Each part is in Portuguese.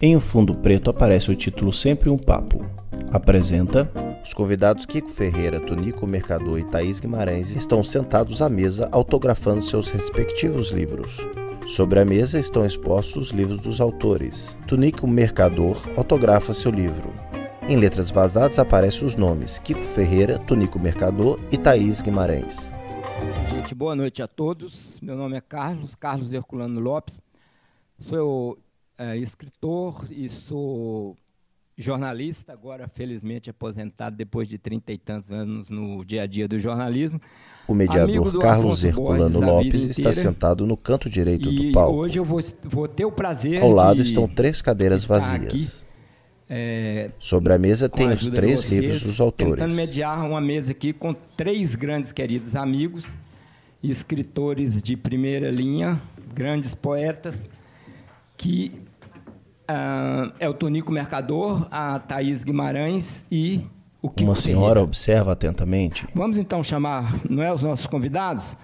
Em um fundo preto aparece o título Sempre um Papo. Apresenta... Os convidados Kiko Ferreira, Tunico Mercador e Thaís Guimarães estão sentados à mesa autografando seus respectivos livros. Sobre a mesa estão expostos os livros dos autores. Tunico Mercador autografa seu livro. Em letras vazadas aparecem os nomes Kiko Ferreira, Tunico Mercador e Thaís Guimarães. Gente, boa noite a todos. Meu nome é Carlos Herculano Lopes. Sou escritor e sou jornalista, agora felizmente aposentado depois de 30 e tantos anos no dia a dia do jornalismo. O mediador Carlos Herculano Lopes está sentado no canto direito do palco. Hoje eu vou ter o prazer Ao lado estão 3 cadeiras vazias. Sobre a mesa tem os 3 livros dos autores. Tentando mediar uma mesa aqui com 3 grandes queridos amigos, escritores de primeira linha, grandes poetas, que é o Tunico Mercador, a Thaís Guimarães e o Kiko Uma senhora Ferreira. observa atentamente. Vamos então chamar, os nossos convidados?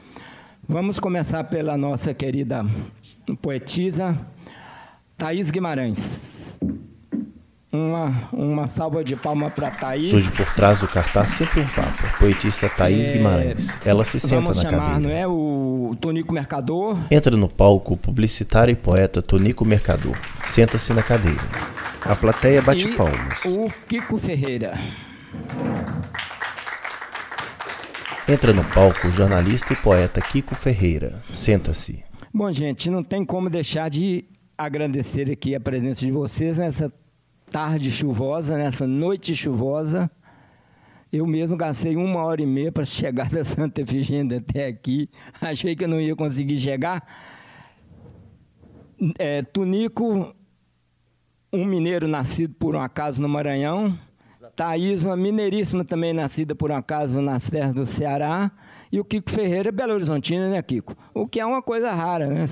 Vamos começar pela nossa querida poetisa Thaís Guimarães. Uma salva de palmas para Thaís. Surge por trás do cartaz Sempre um Papo. A poetista Thaís Guimarães. Ela se senta na cadeira. Vamos chamar, o Tunico Mercador. Entra no palco o publicitário e poeta Tunico Mercador. Senta-se na cadeira. A plateia bate palmas. O Kiko Ferreira. Entra no palco o jornalista e poeta Kiko Ferreira. Senta-se. Bom, gente, não tem como deixar de agradecer aqui a presença de vocês nessa tarde chuvosa, nessa noite chuvosa. Eu mesmo gastei 1h30 para chegar da Santa Efigênia até aqui. Achei que eu não ia conseguir chegar. Tunico, um mineiro nascido por um acaso no Maranhão. Thaís, uma mineiríssima também nascida por um acaso nas terras do Ceará. E o Kiko Ferreira, Belo Horizontino, né, Kiko? O que é uma coisa rara, né?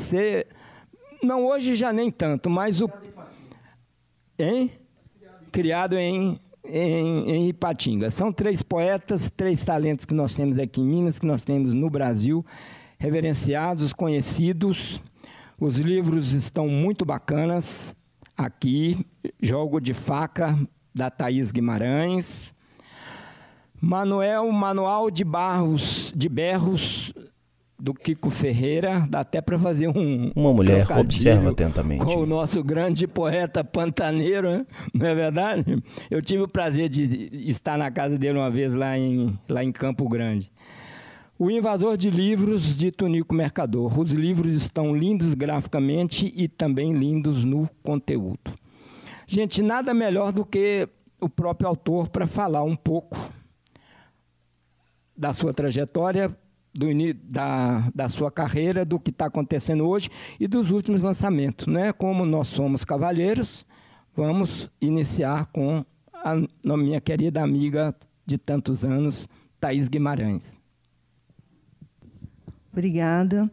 Não, hoje já nem tanto, mas o... Hein? Criado em Ipatinga. São 3 poetas, 3 talentos que nós temos aqui em Minas, que nós temos no Brasil, reverenciados, conhecidos. Os livros estão muito bacanas aqui. Jogo de Faca, da Thaís Guimarães. Manual de Berros, do Kiko Ferreira. Dá até para fazer Uma mulher observa atentamente. Com o nosso grande poeta pantaneiro, né? Não é verdade? Eu tive o prazer de estar na casa dele uma vez lá em Campo Grande. O Invasor de Livros, de Tunico Mercador. Os livros estão lindos graficamente e também lindos no conteúdo. Gente, nada melhor do que o próprio autor para falar um pouco da sua trajetória, da sua carreira, do que está acontecendo hoje e dos últimos lançamentos, né? Como nós somos cavalheiros, vamos iniciar com a minha querida amiga de tantos anos, Thaís Guimarães. Obrigada.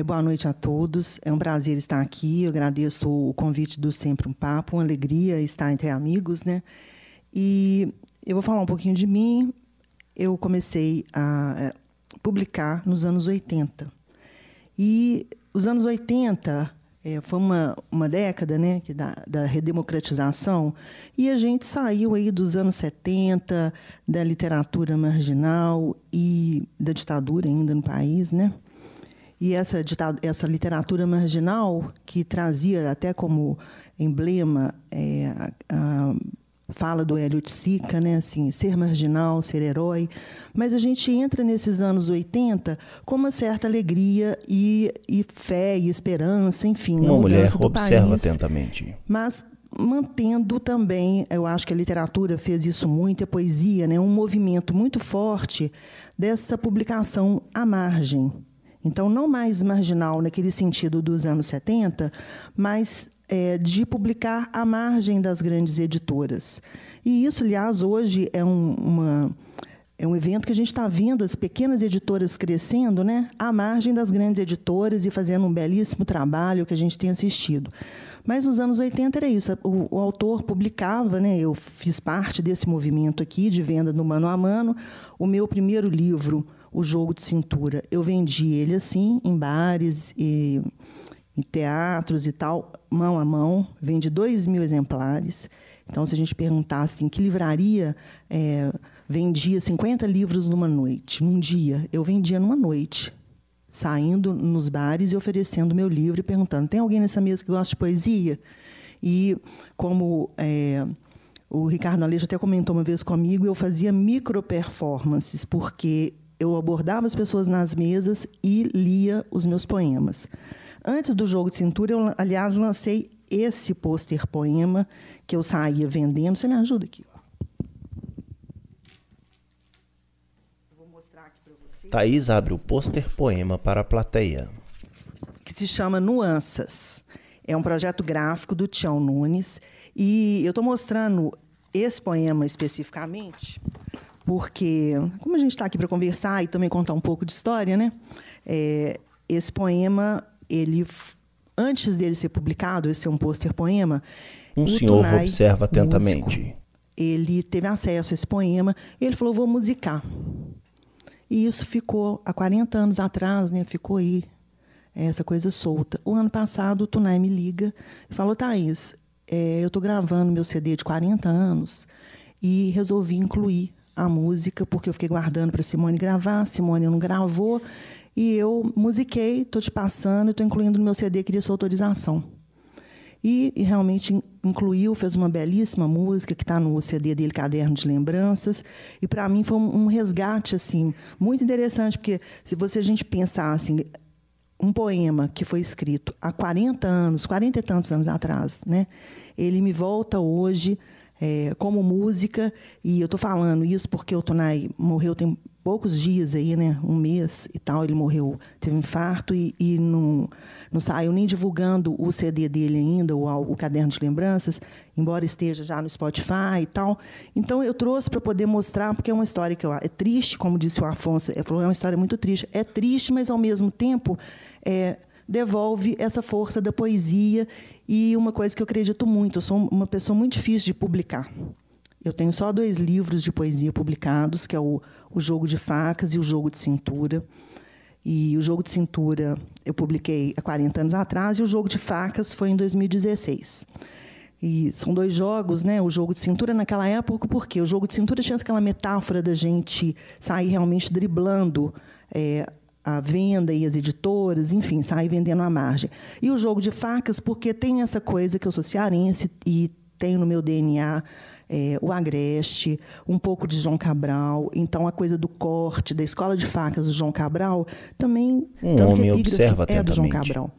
Boa noite a todos. É um prazer estar aqui. Eu agradeço o convite do Sempre um Papo, uma alegria estar entre amigos, né? E eu vou falar um pouquinho de mim. Eu comecei a publicar nos anos 80. E os anos 80 foi uma década, né, da redemocratização, e a gente saiu aí dos anos 70, da literatura marginal e da ditadura ainda no país, né? E essa literatura marginal, que trazia até como emblema a fala do Hélio de Sica, né, assim, ser marginal, ser herói, mas a gente entra nesses anos 80 com uma certa alegria e fé e esperança, enfim. Uma mulher observa atentamente. Mas mantendo também, eu acho que a literatura fez isso muito, a poesia, né, um movimento muito forte dessa publicação à margem. Então, não mais marginal naquele sentido dos anos 70, mas de publicar à margem das grandes editoras. E isso, aliás, hoje é um evento que a gente está vendo as pequenas editoras crescendo, né, à margem das grandes editoras e fazendo um belíssimo trabalho que a gente tem assistido. Mas nos anos 80 era isso, o autor publicava, né, eu fiz parte desse movimento aqui de venda no mano a mano. O meu primeiro livro, O Jogo de Cintura, eu vendi ele assim, em bares e em teatros e tal, mão a mão, vende 2.000 exemplares. Então, se a gente perguntasse em que livraria vendia 50 livros numa noite, num dia, eu vendia numa noite, saindo nos bares e oferecendo meu livro e perguntando: tem alguém nessa mesa que gosta de poesia? E como o Ricardo Aleixo até comentou uma vez comigo, eu fazia micro-performances, porque eu abordava as pessoas nas mesas e lia os meus poemas. Antes do Jogo de Cintura, eu, aliás, lancei esse pôster poema que eu saía vendendo. Você me ajuda aqui? Vou mostrar aqui para você. Thaís abre o pôster poema para a plateia. Que se chama Nuanças. É um projeto gráfico do Tião Nunes. E eu estou mostrando esse poema especificamente porque, como a gente está aqui para conversar e também contar um pouco de história, né? Esse poema, antes dele ser publicado, esse é um pôster poema. Um senhor Tunay, observa atentamente. Músico, ele teve acesso a esse poema e ele falou: vou musicar. E isso ficou, há 40 anos atrás, né? Ficou aí, essa coisa solta. O ano passado, o Tunay me liga e falou: Thaís, eu estou gravando meu CD de 40 anos e resolvi incluir a música, porque eu fiquei guardando para Simone gravar, Simone não gravou, e eu musiquei, estou te passando, estou incluindo no meu CD, queria sua autorização. E realmente incluiu, fez uma belíssima música que está no CD dele, Caderno de Lembranças, e para mim foi um resgate assim, muito interessante, porque se a gente pensar assim, um poema que foi escrito há 40 anos, 40 e tantos anos atrás, né? Ele me volta hoje como música, e eu estou falando isso porque o Tunay morreu tem poucos dias aí, né? Um mês e tal, ele morreu, teve um infarto e não saiu nem divulgando o CD dele ainda, o Caderno de Lembranças, embora esteja já no Spotify e tal. Então, eu trouxe para poder mostrar, porque é uma história que é triste, como disse o Afonso, ele falou, é uma história muito triste. É triste, mas, ao mesmo tempo, devolve essa força da poesia. E uma coisa que eu acredito muito, eu sou uma pessoa muito difícil de publicar. Eu tenho só 2 livros de poesia publicados, que é o Jogo de Facas e o Jogo de Cintura. E o Jogo de Cintura eu publiquei há 40 anos atrás, e o Jogo de Facas foi em 2016. E são 2 jogos, né? O Jogo de Cintura naquela época, porque o Jogo de Cintura tinha aquela metáfora da gente sair realmente driblando a venda e as editoras, enfim, sair vendendo à margem. E o Jogo de Facas, porque tem essa coisa que eu sou cearense e tenho no meu DNA o Agreste, um pouco de João Cabral. Então, a coisa do corte, da escola de facas do João Cabral, também... Um homem observa atentamente. Do João atentamente. Cabral.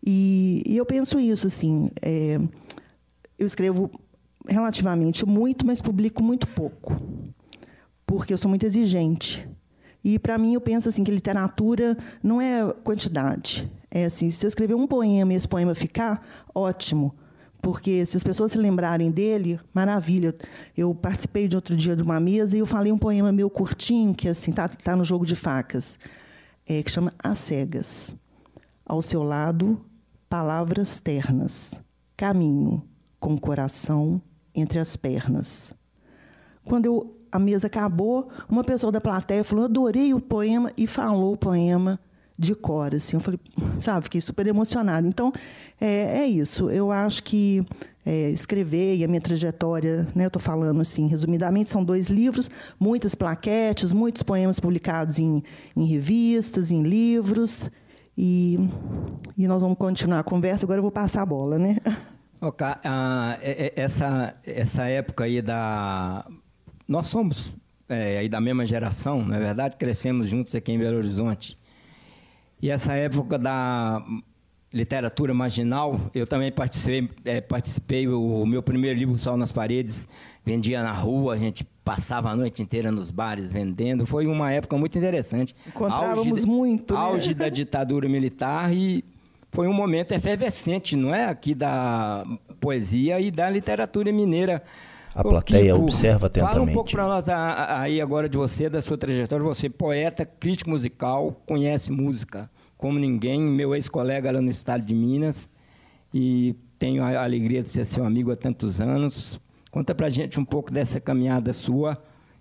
E eu penso isso, assim, eu escrevo relativamente muito, mas publico muito pouco, porque eu sou muito exigente. E, para mim, eu penso assim, que literatura não é quantidade. É assim, se eu escrever um poema e esse poema ficar, ótimo. Porque, se as pessoas se lembrarem dele, maravilha. Eu participei de outro dia de uma mesa e eu falei um poema meu curtinho, que assim tá no Jogo de Facas, que chama As Cegas. Ao seu lado, palavras ternas. Caminho com o coração entre as pernas. Quando a mesa acabou, uma pessoa da plateia falou: adorei o poema, e falou o poema de cor. Assim. Eu falei, sabe, fiquei super emocionada. Então, é isso. Eu acho que escrever e a minha trajetória, né, eu estou falando assim, resumidamente, são 2 livros, muitas plaquetes, muitos poemas publicados em revistas, em livros, e nós vamos continuar a conversa. Agora eu vou passar a bola, né? Okay. Essa época aí nós somos aí da mesma geração, na verdade, crescemos juntos aqui em Belo Horizonte. E essa época da literatura marginal, eu também participei, o meu primeiro livro, Sol nas Paredes, vendia na rua, a gente passava a noite inteira nos bares vendendo. Foi uma época muito interessante. Encontrávamos muito, né? Auge da ditadura militar, e foi um momento efervescente, não é? Aqui da poesia e da literatura mineira. A plateia observa atentamente. Fala um pouco para nós aí agora de você, da sua trajetória. Você, poeta, crítico musical, conhece música como ninguém, meu ex-colega lá no estado de Minas, e tenho a alegria de ser seu amigo há tantos anos. Conta para a gente um pouco dessa caminhada sua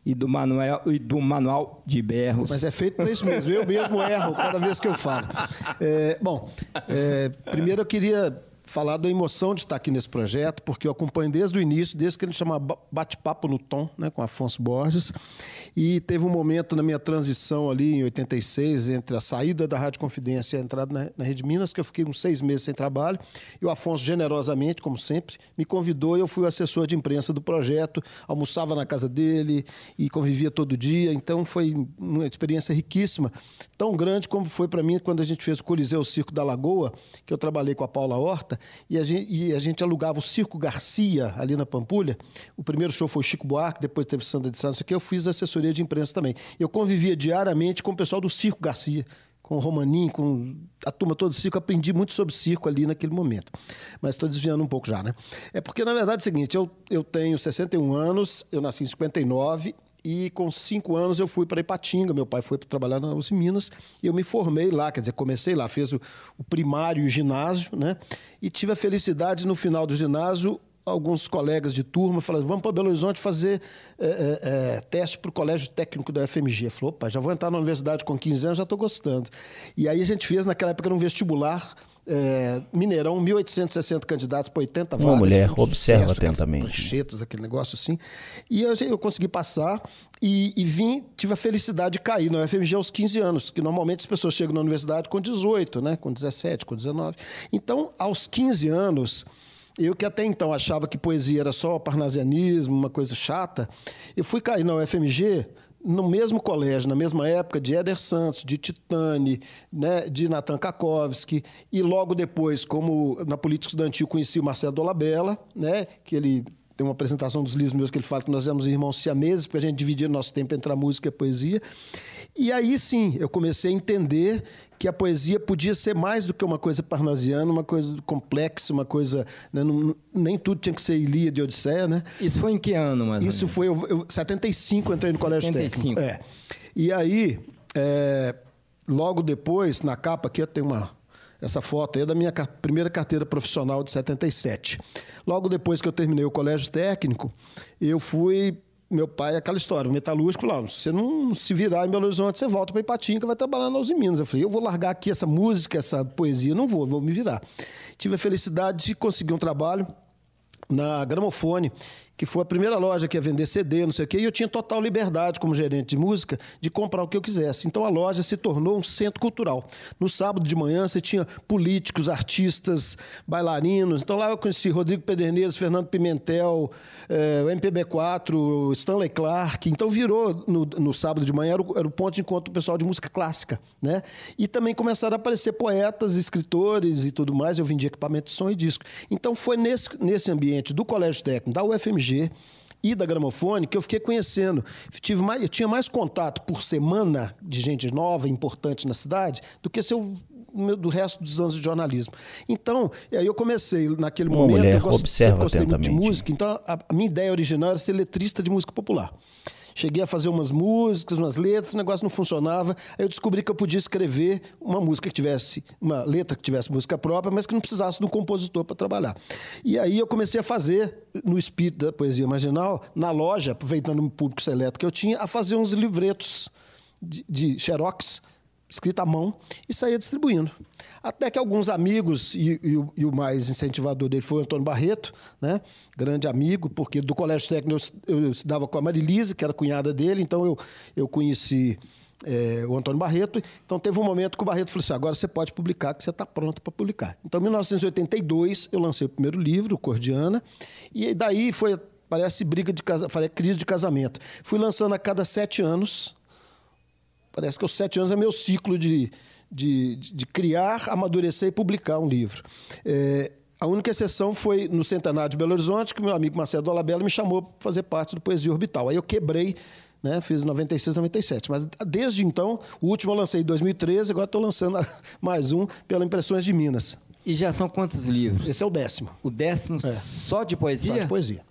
e do Manual de Berros. Mas é feito para isso mesmo. Eu mesmo erro cada vez que eu falo. Primeiro eu queria falar da emoção de estar aqui nesse projeto, porque eu acompanho desde o início, desde que ele chama Bate-Papo no Tom, né, com Afonso Borges, e teve um momento na minha transição ali em 86, entre a saída da Rádio Confidência e a entrada na Rede Minas, que eu fiquei uns 6 meses sem trabalho, e o Afonso, generosamente, como sempre, me convidou e eu fui o assessor de imprensa do projeto, almoçava na casa dele e convivia todo dia, então foi uma experiência riquíssima, tão grande como foi para mim quando a gente fez o Coliseu Circo da Lagoa, que eu trabalhei com a Paula Horta, e a gente alugava o Circo Garcia, ali na Pampulha. O primeiro show foi o Chico Buarque, depois teve Sandra de Sá, não sei o quê. Eu fiz assessoria de imprensa também. Eu convivia diariamente com o pessoal do Circo Garcia, com o Romaninho, com a turma toda do circo. Aprendi muito sobre circo ali naquele momento. Mas estou desviando um pouco já, né? É porque, na verdade, é o seguinte, eu tenho 61 anos, eu nasci em 59, e com 5 anos eu fui para Ipatinga, meu pai foi para trabalhar na USP Minas, e eu me formei lá, quer dizer, comecei lá, fiz o primário e o ginásio, né? E tive a felicidade, no final do ginásio, alguns colegas de turma falaram, vamos para Belo Horizonte fazer teste para o Colégio Técnico da UFMG. Eu falei, opa, já vou entrar na universidade com 15 anos, já estou gostando. E aí a gente fez, naquela época, um vestibular, Mineirão, 1.860 candidatos para 80 vagas. Uma mulher observa atentamente. Pranchetas, aquele negócio assim. E eu consegui passar e tive a felicidade de cair na UFMG aos 15 anos, que normalmente as pessoas chegam na universidade com 18, né? Com 17, com 19. Então, aos 15 anos, eu que até então achava que poesia era só parnasianismo, uma coisa chata, eu fui cair na UFMG no mesmo colégio, na mesma época, de Éder Santos, de Titani, né, de Natan Kakovsky, e logo depois, como na política estudantil, conheci o Marcelo Dolabella, né, que ele tem uma apresentação dos livros meus que ele fala que nós éramos irmãos siameses, porque a gente dividia nosso tempo entre a música e a poesia. E aí, sim, eu comecei a entender que a poesia podia ser mais do que uma coisa parnasiana, uma coisa complexa, uma coisa... Né, nem tudo tinha que ser Ilíada e Odisseia, né? Isso foi em que ano, mais ou menos? Isso foi... Eu 75 entrei no colégio técnico. E aí, logo depois, na capa aqui, tem essa foto aí é da minha primeira carteira profissional de 77. Logo depois que eu terminei o colégio técnico, eu fui... Meu pai, aquela história, o metalúrgico falou, se você não se virar em Belo Horizonte, você volta para Ipatinga, vai trabalhar na Uzi Minas. Eu falei, eu vou largar aqui essa música, essa poesia, não vou me virar. Tive a felicidade de conseguir um trabalho na Gramofone, que foi a primeira loja que ia vender CD, não sei o quê, e eu tinha total liberdade, como gerente de música, de comprar o que eu quisesse. Então, a loja se tornou um centro cultural. No sábado de manhã, você tinha políticos, artistas, bailarinos. Então, lá eu conheci Rodrigo Pederneiras, Fernando Pimentel, o MPB4, Stanley Clarke. Então, virou, no sábado de manhã, era o ponto de encontro do pessoal de música clássica, né? E também começaram a aparecer poetas, escritores e tudo mais. Eu vendia equipamento de som e disco. Então, foi nesse ambiente do Colégio Técnico, da UFMG, e da Gramofone, que eu fiquei conhecendo. Eu tinha mais contato por semana de gente nova, importante na cidade, do que do resto dos anos de jornalismo. Então, aí eu comecei, naquele momento, eu gostei muito de música, então a minha ideia original era ser letrista de música popular. Cheguei a fazer umas músicas, umas letras, o negócio não funcionava. Aí eu descobri que eu podia escrever uma letra que tivesse música própria, mas que não precisasse de um compositor para trabalhar. E aí eu comecei a fazer, no espírito da poesia marginal, na loja, aproveitando o público seleto que eu tinha, a fazer uns livretos de xerox, escrita à mão, e saía distribuindo. Até que alguns amigos, e o mais incentivador dele foi o Antônio Barreto, né? Grande amigo, porque do colégio técnico eu estudava com a Marilise, que era cunhada dele, então eu conheci o Antônio Barreto. Então teve um momento que o Barreto falou assim, agora você pode publicar, que você está pronto para publicar. Então em 1982 eu lancei o primeiro livro, Cordiana, e daí parece crise de casamento. Fui lançando a cada 7 anos. Parece que aos 7 anos é meu ciclo de criar, amadurecer e publicar um livro. A única exceção foi no Centenário de Belo Horizonte, que meu amigo Marcelo Dolabella me chamou para fazer parte do Poesia Orbital. Aí eu quebrei, né, fiz 96, 97. Mas desde então, o último eu lancei em 2013, agora estou lançando mais um pela Impressões de Minas. E já são quantos livros? Esse é o 10º. O 10º só de poesia? Só de poesia.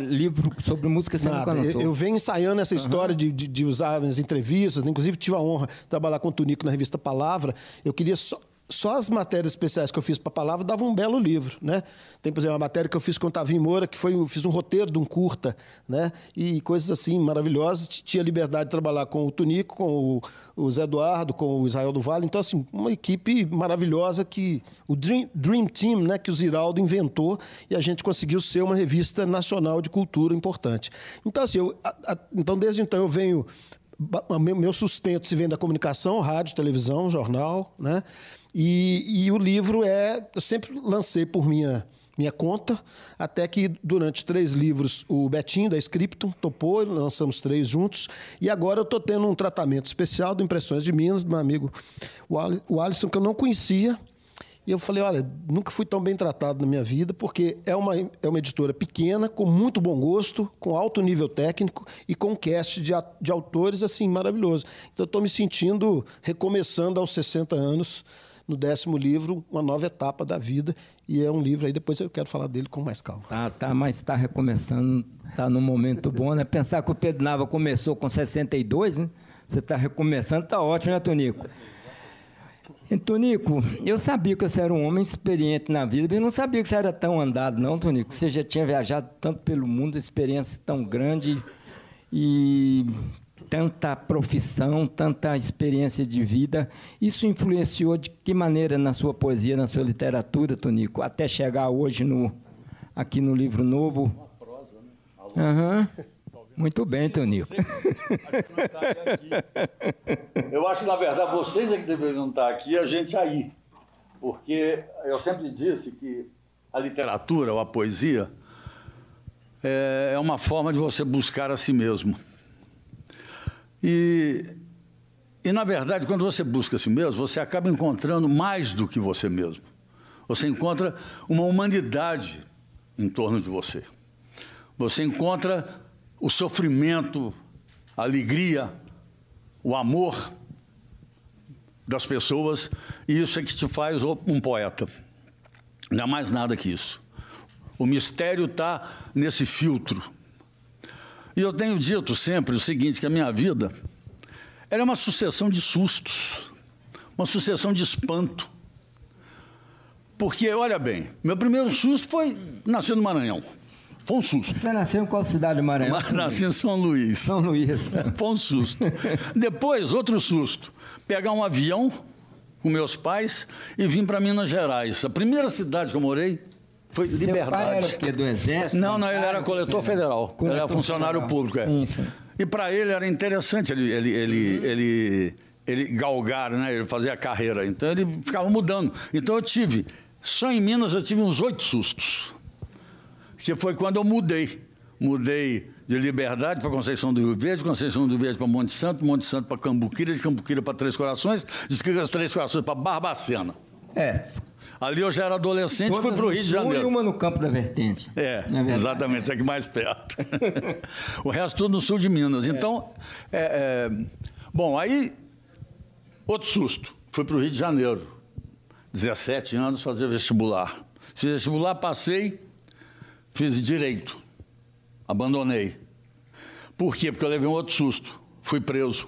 Livro sobre música você nunca lançou? Eu venho ensaiando essa história de usar as entrevistas, inclusive tive a honra de trabalhar com o Tunico na revista Palavra. Eu queria só só as matérias especiais que eu fiz para a palavra davam um belo livro, né? Tem, por exemplo, uma matéria que eu fiz com o Tavinho Moura, que eu fiz um roteiro de um curta, né? E coisas assim maravilhosas. Tinha liberdade de trabalhar com o Tunico, com o Zé Eduardo, com o Israel do Vale. Então, assim, uma equipe maravilhosa que o Dream Team, né? Que o Ziraldo inventou e a gente conseguiu ser uma revista nacional de cultura importante. Então, assim, então desde então eu venho... Meu sustento se vem da comunicação, rádio, televisão, jornal, né? E o livro eu sempre lancei por minha conta, até que durante 3 livros o Betinho da Scriptum topou, lançamos 3 juntos, e agora eu estou tendo um tratamento especial do Impressões de Minas, do meu amigo o Alisson, que eu não conhecia. E eu falei, olha, nunca fui tão bem tratado na minha vida, porque é uma editora pequena, com muito bom gosto, com alto nível técnico e com um cast de autores assim maravilhoso. Então, eu estou me sentindo recomeçando aos 60 anos, no 10º livro, uma nova etapa da vida. E é um livro aí, depois eu quero falar dele com mais calma. Mas está recomeçando, está num momento bom, né? Pensar que o Pedro Nava começou com 62, né? Você está recomeçando, está ótimo, né, Tonico? Tonico, eu sabia que você era um homem experiente na vida, mas eu não sabia que você era tão andado, não, Tonico. Você já tinha viajado tanto pelo mundo, experiência tão grande e tanta profissão, tanta experiência de vida. Isso influenciou de que maneira na sua poesia, na sua literatura, Tonico, até chegar hoje aqui no livro novo? Uma prosa, né? Aham. Muito bem, Tonico. Eu acho que, na verdade, vocês é que deveriam estar aqui e a gente aí. Porque eu sempre disse que a literatura ou a poesia é uma forma de você buscar a si mesmo. E, na verdade, quando você busca a si mesmo, você acaba encontrando mais do que você mesmo. Você encontra uma humanidade em torno de você. Você encontra o sofrimento, a alegria, o amor das pessoas, e isso é que te faz um poeta. Não há mais nada que isso. O mistério está nesse filtro. E eu tenho dito sempre o seguinte, que a minha vida era uma sucessão de sustos, uma sucessão de espanto. Porque, olha bem, meu primeiro susto foi nascer no Maranhão. Foi um susto. Você nasceu em qual cidade do Maranhão? Nasci em São Luís. São Luís. Foi um susto. Depois, outro susto. Pegar um avião com meus pais e vim para Minas Gerais. A primeira cidade que eu morei foi Liberdade. Seu pai era o quê? Do Exército? Não, ele era coletor federal. Ele era funcionário público. Sim, sim. E para ele era interessante ele galgar, né? Ele fazia carreira. Então, ele ficava mudando. Então, só em Minas eu tive uns 8 sustos. Que foi quando eu mudei. Mudei de Liberdade para Conceição do Rio Verde, Conceição do Rio Verde para Monte Santo para Cambuquira, de Cambuquira para Três Corações, de Três Corações para Barbacena. Ali eu já era adolescente e fui para o Rio de Janeiro. E uma no Campo da Vertente. Exatamente, isso aqui mais perto. O resto tudo no sul de Minas. Então, bom, aí, outro susto. Fui para o Rio de Janeiro, 17 anos, fazer vestibular. Fiz vestibular, passei. Fiz direito, abandonei. Por quê? Porque eu levei um outro susto. Fui preso.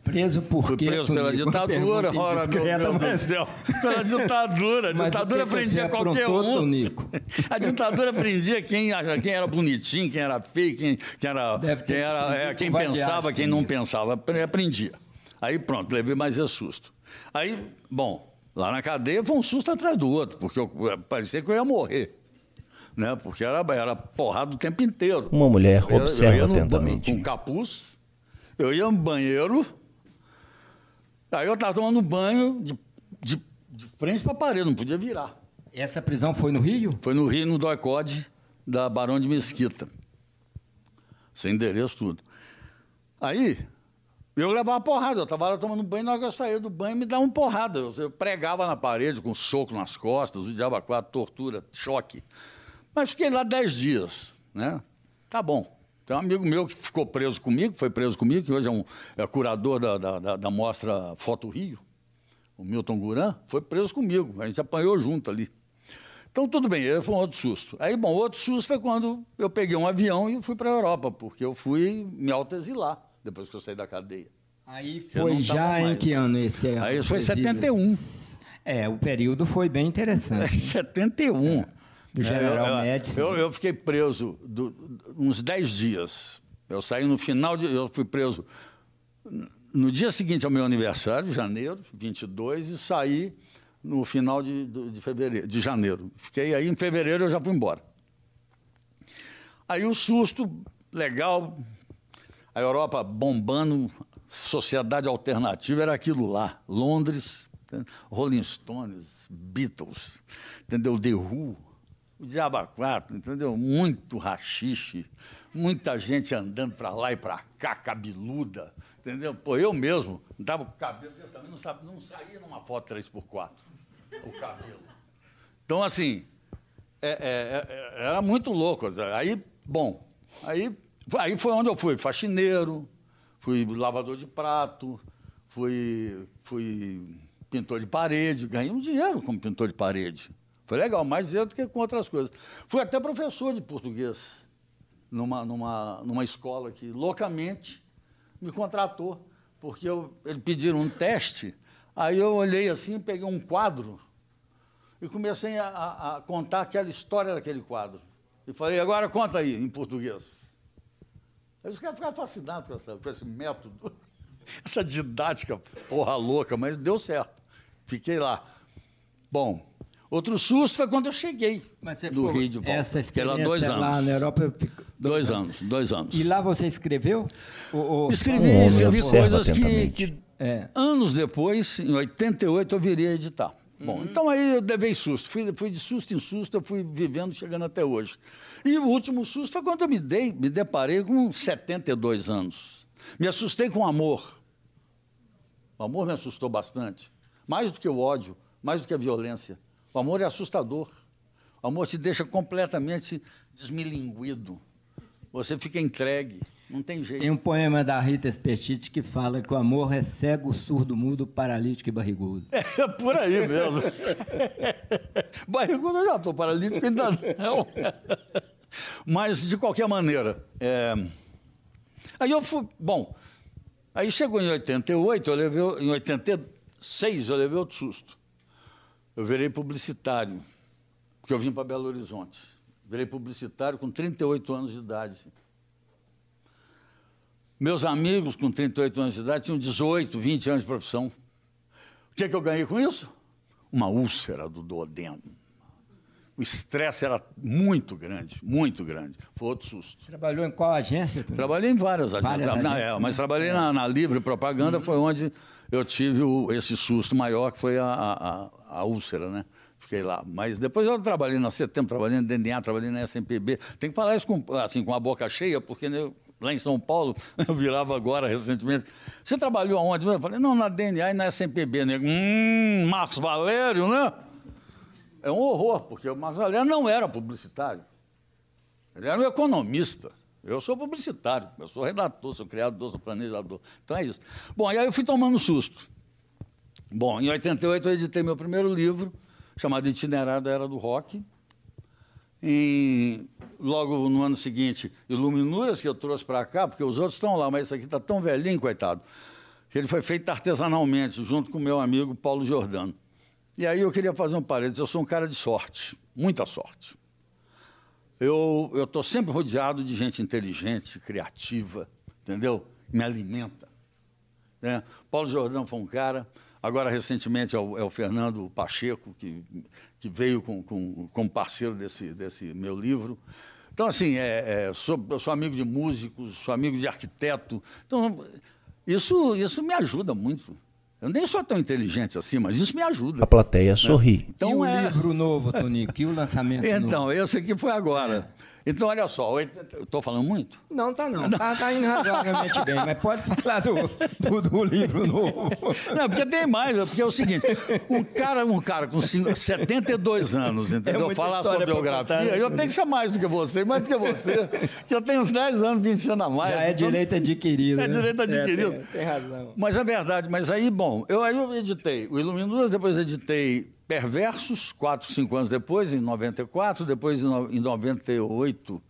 Preso por quê? Fui preso pela ditadura. Ora, meu Deus do céu. Pela ditadura. A ditadura prendia qualquer um. Tonico? A ditadura prendia quem era bonitinho, quem era feio, quem pensava, quem não pensava. Prendia. Aí pronto, levei mais esse susto. Aí, bom, lá na cadeia foi um susto atrás do outro, porque parecia que eu ia morrer. Né? Porque era porrada o tempo inteiro. Uma mulher observa atentamente. Com capuz, eu ia no banheiro, aí eu estava tomando banho de frente para a parede, não podia virar. Essa prisão foi no Rio? Foi no Rio, no DOI-CODE da Barão de Mesquita. Sem endereço, tudo. Aí, eu levava porrada, eu estava lá tomando banho, na hora que eu saía do banho, me dava uma porrada. Eu pregava na parede com soco nas costas, o diabo 4, tortura, choque. Mas fiquei lá 10 dias, né? Tá bom. Tem um amigo meu que ficou preso comigo, foi preso comigo, que hoje é curador da mostra Foto Rio, o Milton Guran, foi preso comigo. A gente se apanhou junto ali. Então, tudo bem, esse foi um outro susto. Aí, bom, outro susto foi quando eu peguei um avião e fui para a Europa, porque eu fui me autoexilar depois que eu saí da cadeia. Aí foi já em que ano esse? Aí foi 71. O período foi bem interessante. 71. Do General Médici. Eu fiquei preso uns 10 dias. Eu saí no final de... Eu fui preso no dia seguinte ao meu aniversário, janeiro, 22, e saí no final de fevereiro, de janeiro. Fiquei aí, em fevereiro eu já fui embora. Aí o susto, legal, a Europa bombando, sociedade alternativa, era aquilo lá. Londres, Rolling Stones, Beatles, entendeu? The Who, o Diabo a Quatro, entendeu? Muito rachixe, muita gente andando para lá e para cá, cabeluda, entendeu? Pô, eu mesmo dava com o cabelo, eu também não saía numa foto 3x4, o cabelo. Então, assim, era muito louco. Aí, bom, aí foi onde eu fui faxineiro, fui lavador de prato, fui pintor de parede, ganhei um dinheiro como pintor de parede. Foi legal, mais dinheiro do que com outras coisas. Fui até professor de português numa escola que loucamente me contratou, porque eles pediram um teste, aí eu olhei assim, peguei um quadro e comecei a contar aquela história daquele quadro. E falei, agora conta aí, em português. Aí os caras ficaram fascinados com esse método, essa didática porra louca, mas deu certo. Fiquei lá. Bom, outro susto foi quando eu cheguei do Rio de volta. Essa experiência 2 anos. lá na Europa... 2 anos, 2 anos. E lá você escreveu? Escrevi coisas que anos depois, em 88, eu viria a editar. Bom, então aí eu levei susto. Fui de susto em susto, eu fui vivendo, chegando até hoje. E o último susto foi quando eu me deparei com 72 anos. Me assustei com o amor. O amor me assustou bastante. Mais do que o ódio, mais do que a violência. O amor é assustador. O amor te deixa completamente desmilinguido. Você fica entregue. Não tem jeito. Tem um poema da Rita Spetiti que fala que o amor é cego, surdo, mudo, paralítico e barrigudo. É por aí mesmo. Barrigudo eu já estou, paralítico ainda não. Mas, de qualquer maneira, aí eu fui... Bom, aí chegou em 88, em 86 eu levei outro susto. Eu virei publicitário, porque eu vim para Belo Horizonte. Virei publicitário com 38 anos de idade. Meus amigos com 38 anos de idade tinham 18, 20 anos de profissão. O que eu ganhei com isso? Uma úlcera do duodeno. O estresse era muito grande, muito grande. Foi outro susto. Trabalhou em qual agência? Trabalhei em várias agências. Mas trabalhei na Livre Propaganda, foi onde eu tive esse susto maior, que foi a úlcera, né? Fiquei lá. Mas depois eu trabalhei na Setembro, trabalhei na DNA, trabalhei na SMPB. Tem que falar isso com a boca cheia, porque... Lá em São Paulo, eu virava agora, recentemente. Você trabalhou aonde? Eu falei, não, na DNA e na SMPB. Nego, Marcos Valério, né? É um horror, porque o Marcos Valério não era publicitário. Ele era um economista. Eu sou publicitário, eu sou redator, sou criador, sou planejador. Então é isso. Bom, e aí eu fui tomando susto. Bom, em 88 eu editei meu primeiro livro, chamado Itinerário da Era do Rock. Logo no ano seguinte, Iluminuras, que eu trouxe para cá, porque os outros estão lá, mas esse aqui está tão velhinho, coitado, que ele foi feito artesanalmente, junto com o meu amigo Paulo Giordano. E aí eu queria fazer um parênteses, eu sou um cara de sorte, muita sorte. Eu estou sempre rodeado de gente inteligente, criativa, entendeu? Me alimenta. Né? Paulo Giordano foi um cara... Agora, recentemente, é o Fernando Pacheco, que veio como parceiro desse meu livro. Então, assim, eu sou amigo de músicos, sou amigo de arquiteto. Então, isso me ajuda muito. Eu nem sou tão inteligente assim, mas isso me ajuda. A plateia sorri. Então, e o livro novo, Tonico? E o lançamento novo? Então, esse aqui foi agora. Então, olha só, estou falando muito? Não, tá não. Tá indo razoavelmente bem, mas pode falar do livro novo. Não, porque tem mais, porque é o seguinte, um cara com 72 anos, entendeu? Falar sua biografia, eu tenho que ser mais do que você, mais do que você, que eu tenho uns 10 anos, 20 anos a mais. Já é direito adquirido. É direito adquirido. Tem razão. Mas é verdade, mas aí, bom, eu editei o Iluminuras, depois editei Perversos, 4, 5 anos depois, em 94, depois em 98,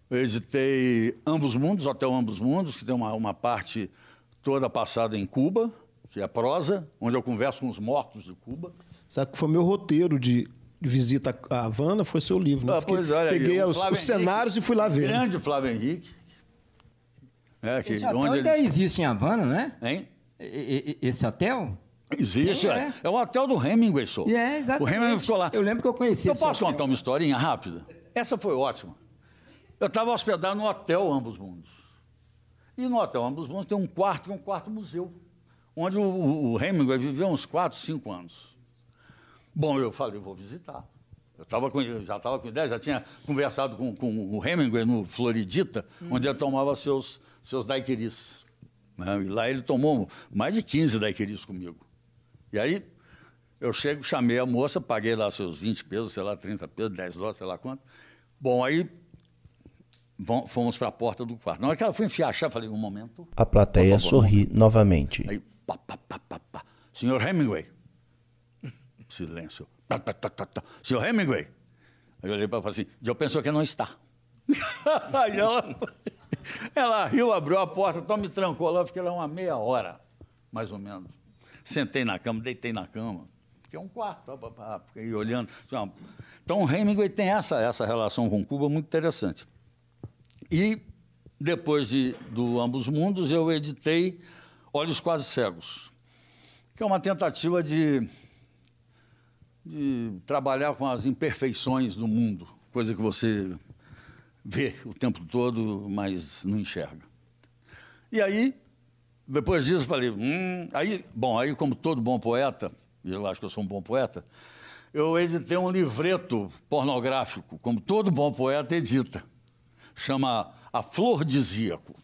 eu editei Ambos Mundos, Hotel Ambos Mundos, que tem uma parte toda passada em Cuba, que é prosa, onde eu converso com os mortos de Cuba. Sabe que foi meu roteiro de visita à Havana, foi seu livro, né? Pois olha, peguei os Henrique, cenários e fui lá ver. Grande Flávio Henrique. Esse hotel ainda existe em Havana, não é? Hein? Esse hotel? Existe, é o hotel do Hemingway, só. Exatamente. O Hemingway ficou lá. Eu lembro que eu conheci Eu posso contar uma historinha rápida? Essa foi ótima. Eu estava hospedado no Hotel Ambos Mundos. E no Hotel Ambos Mundos tem um quarto museu, onde o Hemingway viveu uns 4, 5 anos. Bom, eu falei, vou visitar. Já estava com ideia, já tinha conversado com o Hemingway no Floridita, onde ele tomava seus daiquiris. Né? E lá ele tomou mais de 15 daiquiris comigo. E aí eu chamei a moça, paguei lá seus 20 pesos, sei lá, 30 pesos, 10 dólares, sei lá quanto. Bom, aí fomos para a porta do quarto. Na hora que ela foi enfiar a chave, falei, um momento. A plateia sorri novamente. Aí, pá. Senhor Hemingway. Silêncio. Senhor Hemingway. Aí eu olhei para ela e falei assim, eu pensou que não está. Aí ela riu, abriu a porta, então me trancou lá, fiquei lá uma meia hora, mais ou menos. Sentei na cama, deitei na cama. Fiquei um quarto, fiquei olhando. Então o Hemingway tem essa relação com Cuba muito interessante. E depois do Ambos Mundos, eu editei Olhos Quase Cegos, que é uma tentativa de trabalhar com as imperfeições do mundo, coisa que você vê o tempo todo, mas não enxerga. E aí, depois disso, eu falei, aí como todo bom poeta, e eu acho que eu sou um bom poeta, eu editei um livreto pornográfico, como todo bom poeta edita. Chama Afrodisíaco,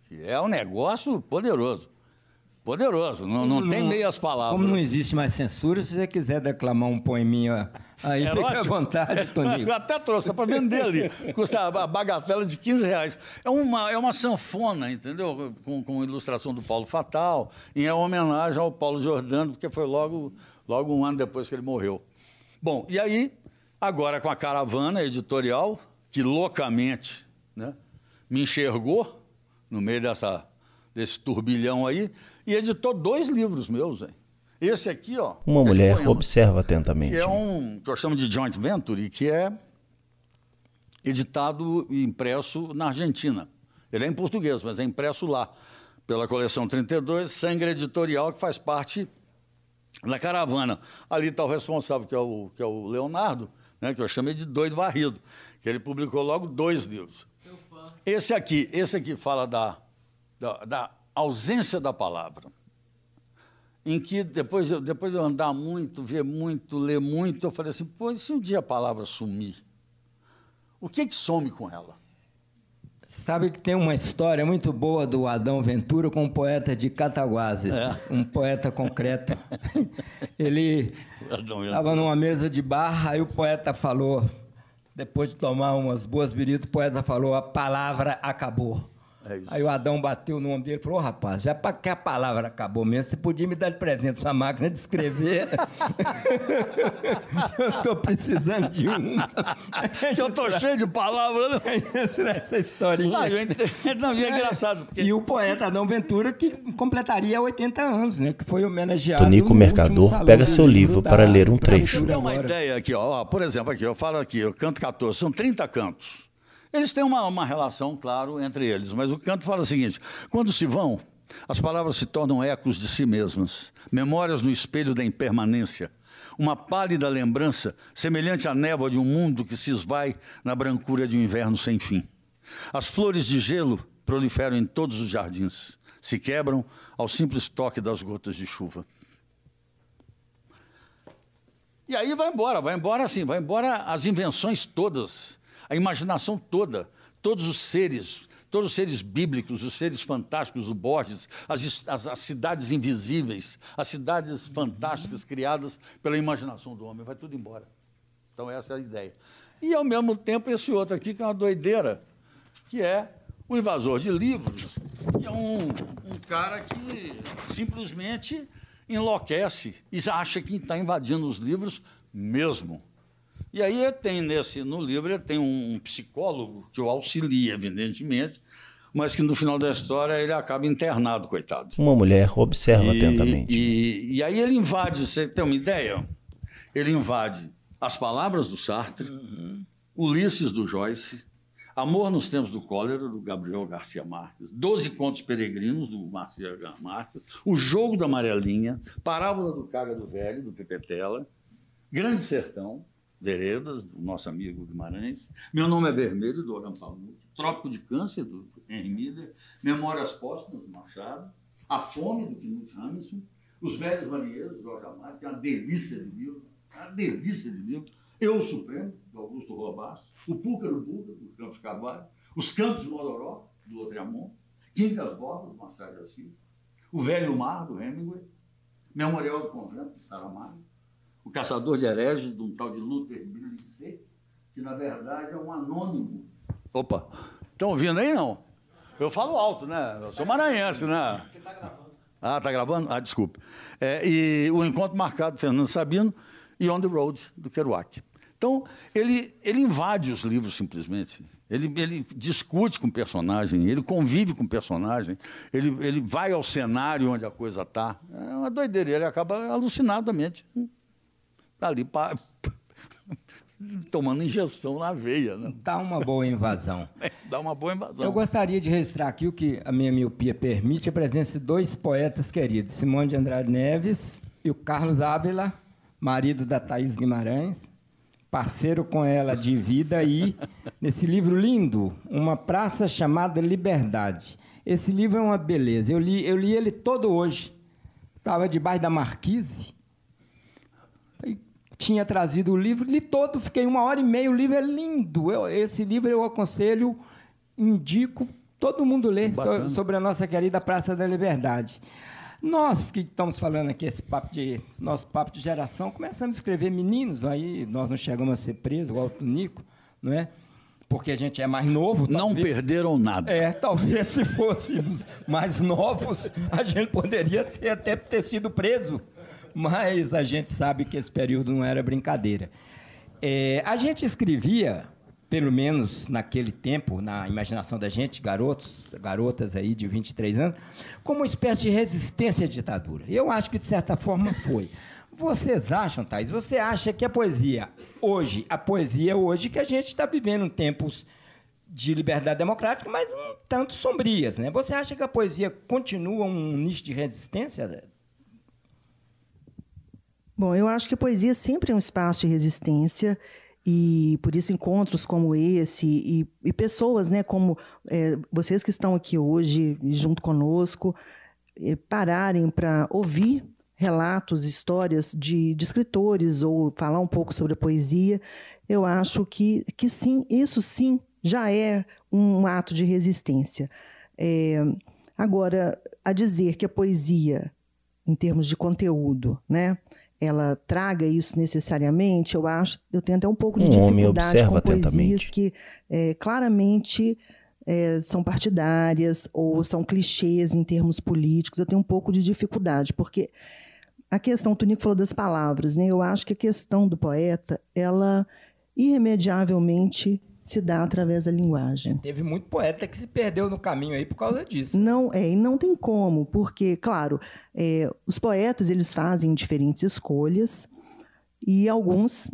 que é um negócio poderoso. Poderoso, não tem meias palavras. Como não existe mais censura, se você quiser declamar um poeminha aí, fique à vontade, Tonico. Eu até trouxe, para vender ali. Custa a bagatela de R$15. É uma sanfona, entendeu? Com ilustração do Paulo Fatal, em homenagem ao Paulo Giordano, porque foi logo um ano depois que ele morreu. Bom, e aí, agora com a Caravana Editorial, que loucamente, né, me enxergou no meio desse turbilhão aí, e editou 2 livros meus, hein? Esse aqui, ó. Uma mulher observa atentamente. Que é que eu chamo de joint venture, que é editado e impresso na Argentina. Ele é em português, mas é impresso lá, pela coleção 32, Sangre Editorial, que faz parte da Caravana. Ali está o responsável, que é o Leonardo, né, que eu chamei de Doido Varrido, que ele publicou logo 2 livros. Seu fã. Esse aqui fala da ausência da palavra, em que depois de eu andar muito, ver muito, ler muito, eu falei assim, pô, e se um dia a palavra sumir? O que some com ela? Sabe que tem uma história muito boa do Adão Ventura com um poeta de Cataguases, um poeta concreto. Ele estava numa mesa de bar, aí o poeta falou, depois de tomar umas boas biritas, o poeta falou, a palavra acabou. Aí o Adão bateu no ombro dele e falou, rapaz, já para que a palavra acabou mesmo, você podia me dar de presente sua máquina de escrever? Eu estou precisando de um. Eu estou cheio de palavras. Essa historinha. Não, é engraçado. Porque... E o poeta Adão Ventura, que completaria 80 anos, né? Que foi homenageado. Tonico Mercador pega seu livro para ler um trecho. Tem uma ideia aqui, ó. Por exemplo, aqui, eu falo aqui, eu canto 14, são 30 cantos. Eles têm uma relação, claro, entre eles, mas o canto fala o seguinte, quando se vão, as palavras se tornam ecos de si mesmas, memórias no espelho da impermanência, uma pálida lembrança semelhante à névoa de um mundo que se esvai na brancura de um inverno sem fim. As flores de gelo proliferam em todos os jardins, se quebram ao simples toque das gotas de chuva. E aí vai embora assim, vai embora as invenções todas, a imaginação toda, todos os seres bíblicos, os seres fantásticos do Borges, as cidades invisíveis, as cidades fantásticas criadas pela imaginação do homem, vai tudo embora. Então essa é a ideia. E, ao mesmo tempo, esse outro aqui, que é uma doideira, que é o invasor de livros, que é um cara que simplesmente enlouquece e acha que está invadindo os livros mesmo. E aí no livro tem um psicólogo que o auxilia, evidentemente, mas que no final da história ele acaba internado, coitado. Uma mulher observa atentamente. E aí ele invade, você tem uma ideia? Ele invade As Palavras do Sartre, Ulisses do Joyce, Amor nos Tempos do Cólera, do Gabriel Garcia Marques, 12 Contos Peregrinos, do Garcia Marques, O Jogo da Amarelinha, Parábola do Caga do Velho, do Pepetela, Grande Sertão, Veredas, do nosso amigo Guimarães, Meu Nome é Vermelho, do Orhan Pamuk, Trópico de Câncer, do Henry Miller, Memórias Póstumas, do Machado, A Fome, do Knut Hamsun, Os Velhos Marinheiros, do Jorge Amado, que é uma delícia de livro, Eu, o Supremo, do Augusto Robasto, O Púcaro Buga, do Campos Carvalho, Os Cantos de Mordoró, do Lautréamont, Quincas Borba, do Machado de Assis, O Velho Mar, do Hemingway, Memorial do Convento, de Saramago, O Caçador de Hereges, de um tal de Luther Brillicet, que, na verdade, é um anônimo. Opa, estão ouvindo aí, não? Eu falo alto, né? Eu sou maranhense, né? Está gravando. Ah, está gravando? Ah, desculpe. E O Encontro Marcado, do Fernando Sabino, e On the Road, do Kerouac. Então, ele invade os livros, simplesmente. Ele discute com o personagem, ele convive com o personagem, ele vai ao cenário onde a coisa está. É uma doideira, ele acaba alucinadamente ali tomando injeção na veia. Né? Dá uma boa invasão. Dá uma boa invasão. Eu gostaria de registrar aqui o que a minha miopia permite, a presença de dois poetas queridos, Simone de Andrade Neves e o Carlos Ávila, marido da Thaís Guimarães, parceiro com ela de vida, e nesse livro lindo, Uma Praça Chamada Liberdade. Esse livro é uma beleza. Eu li ele todo hoje. Estava debaixo da marquise, tinha trazido o livro, li todo, fiquei 1h30, o livro é lindo. Esse livro eu aconselho, indico, todo mundo ler sobre a nossa querida Praça da Liberdade. Nós que estamos falando aqui, nosso papo de geração, começamos a escrever meninos, aí nós não chegamos a ser presos, igual o Tunico, não é? Porque a gente é mais novo. Não perderam nada. Talvez se fôssemos mais novos, a gente poderia até ter sido preso, mas a gente sabe que esse período não era brincadeira. A gente escrevia, pelo menos naquele tempo, na imaginação da gente, garotas aí de 23 anos, como uma espécie de resistência à ditadura. Eu acho que, de certa forma, foi. Vocês acham, Thaís, você acha que a poesia hoje, que a gente está vivendo tempos de liberdade democrática, mas um tanto sombrias, né? Você acha que a poesia continua um nicho de resistência? Bom, eu acho que a poesia sempre é um espaço de resistência, e por isso encontros como esse e pessoas, né, como vocês que estão aqui hoje junto conosco, pararem para ouvir relatos, histórias de escritores ou falar um pouco sobre a poesia, eu acho que sim, isso sim já é um ato de resistência. Agora, a dizer que a poesia, em termos de conteúdo, né, ela traga isso necessariamente, eu tenho até um pouco de dificuldade com poesias que claramente são partidárias ou são clichês em termos políticos. Eu tenho um pouco de dificuldade, porque a questão, o Tunico falou das palavras, né? Eu acho que a questão do poeta, ela irremediavelmente se dá através da linguagem. Teve muito poeta que se perdeu no caminho aí por causa disso. E não tem como, porque, claro, os poetas eles fazem diferentes escolhas e alguns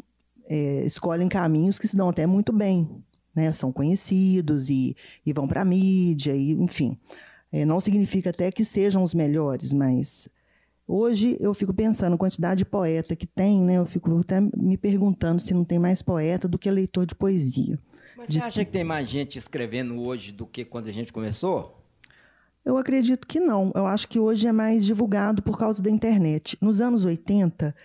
escolhem caminhos que se dão até muito bem, né? São conhecidos e vão para a mídia, enfim. Não significa até que sejam os melhores, mas hoje eu fico pensando, a quantidade de poeta que tem, né? Eu fico até me perguntando se não tem mais poeta do que leitor de poesia. Mas você acha que tem mais gente escrevendo hoje do que quando a gente começou? Eu acredito que não. Eu acho que hoje é mais divulgado por causa da internet. Nos anos 80,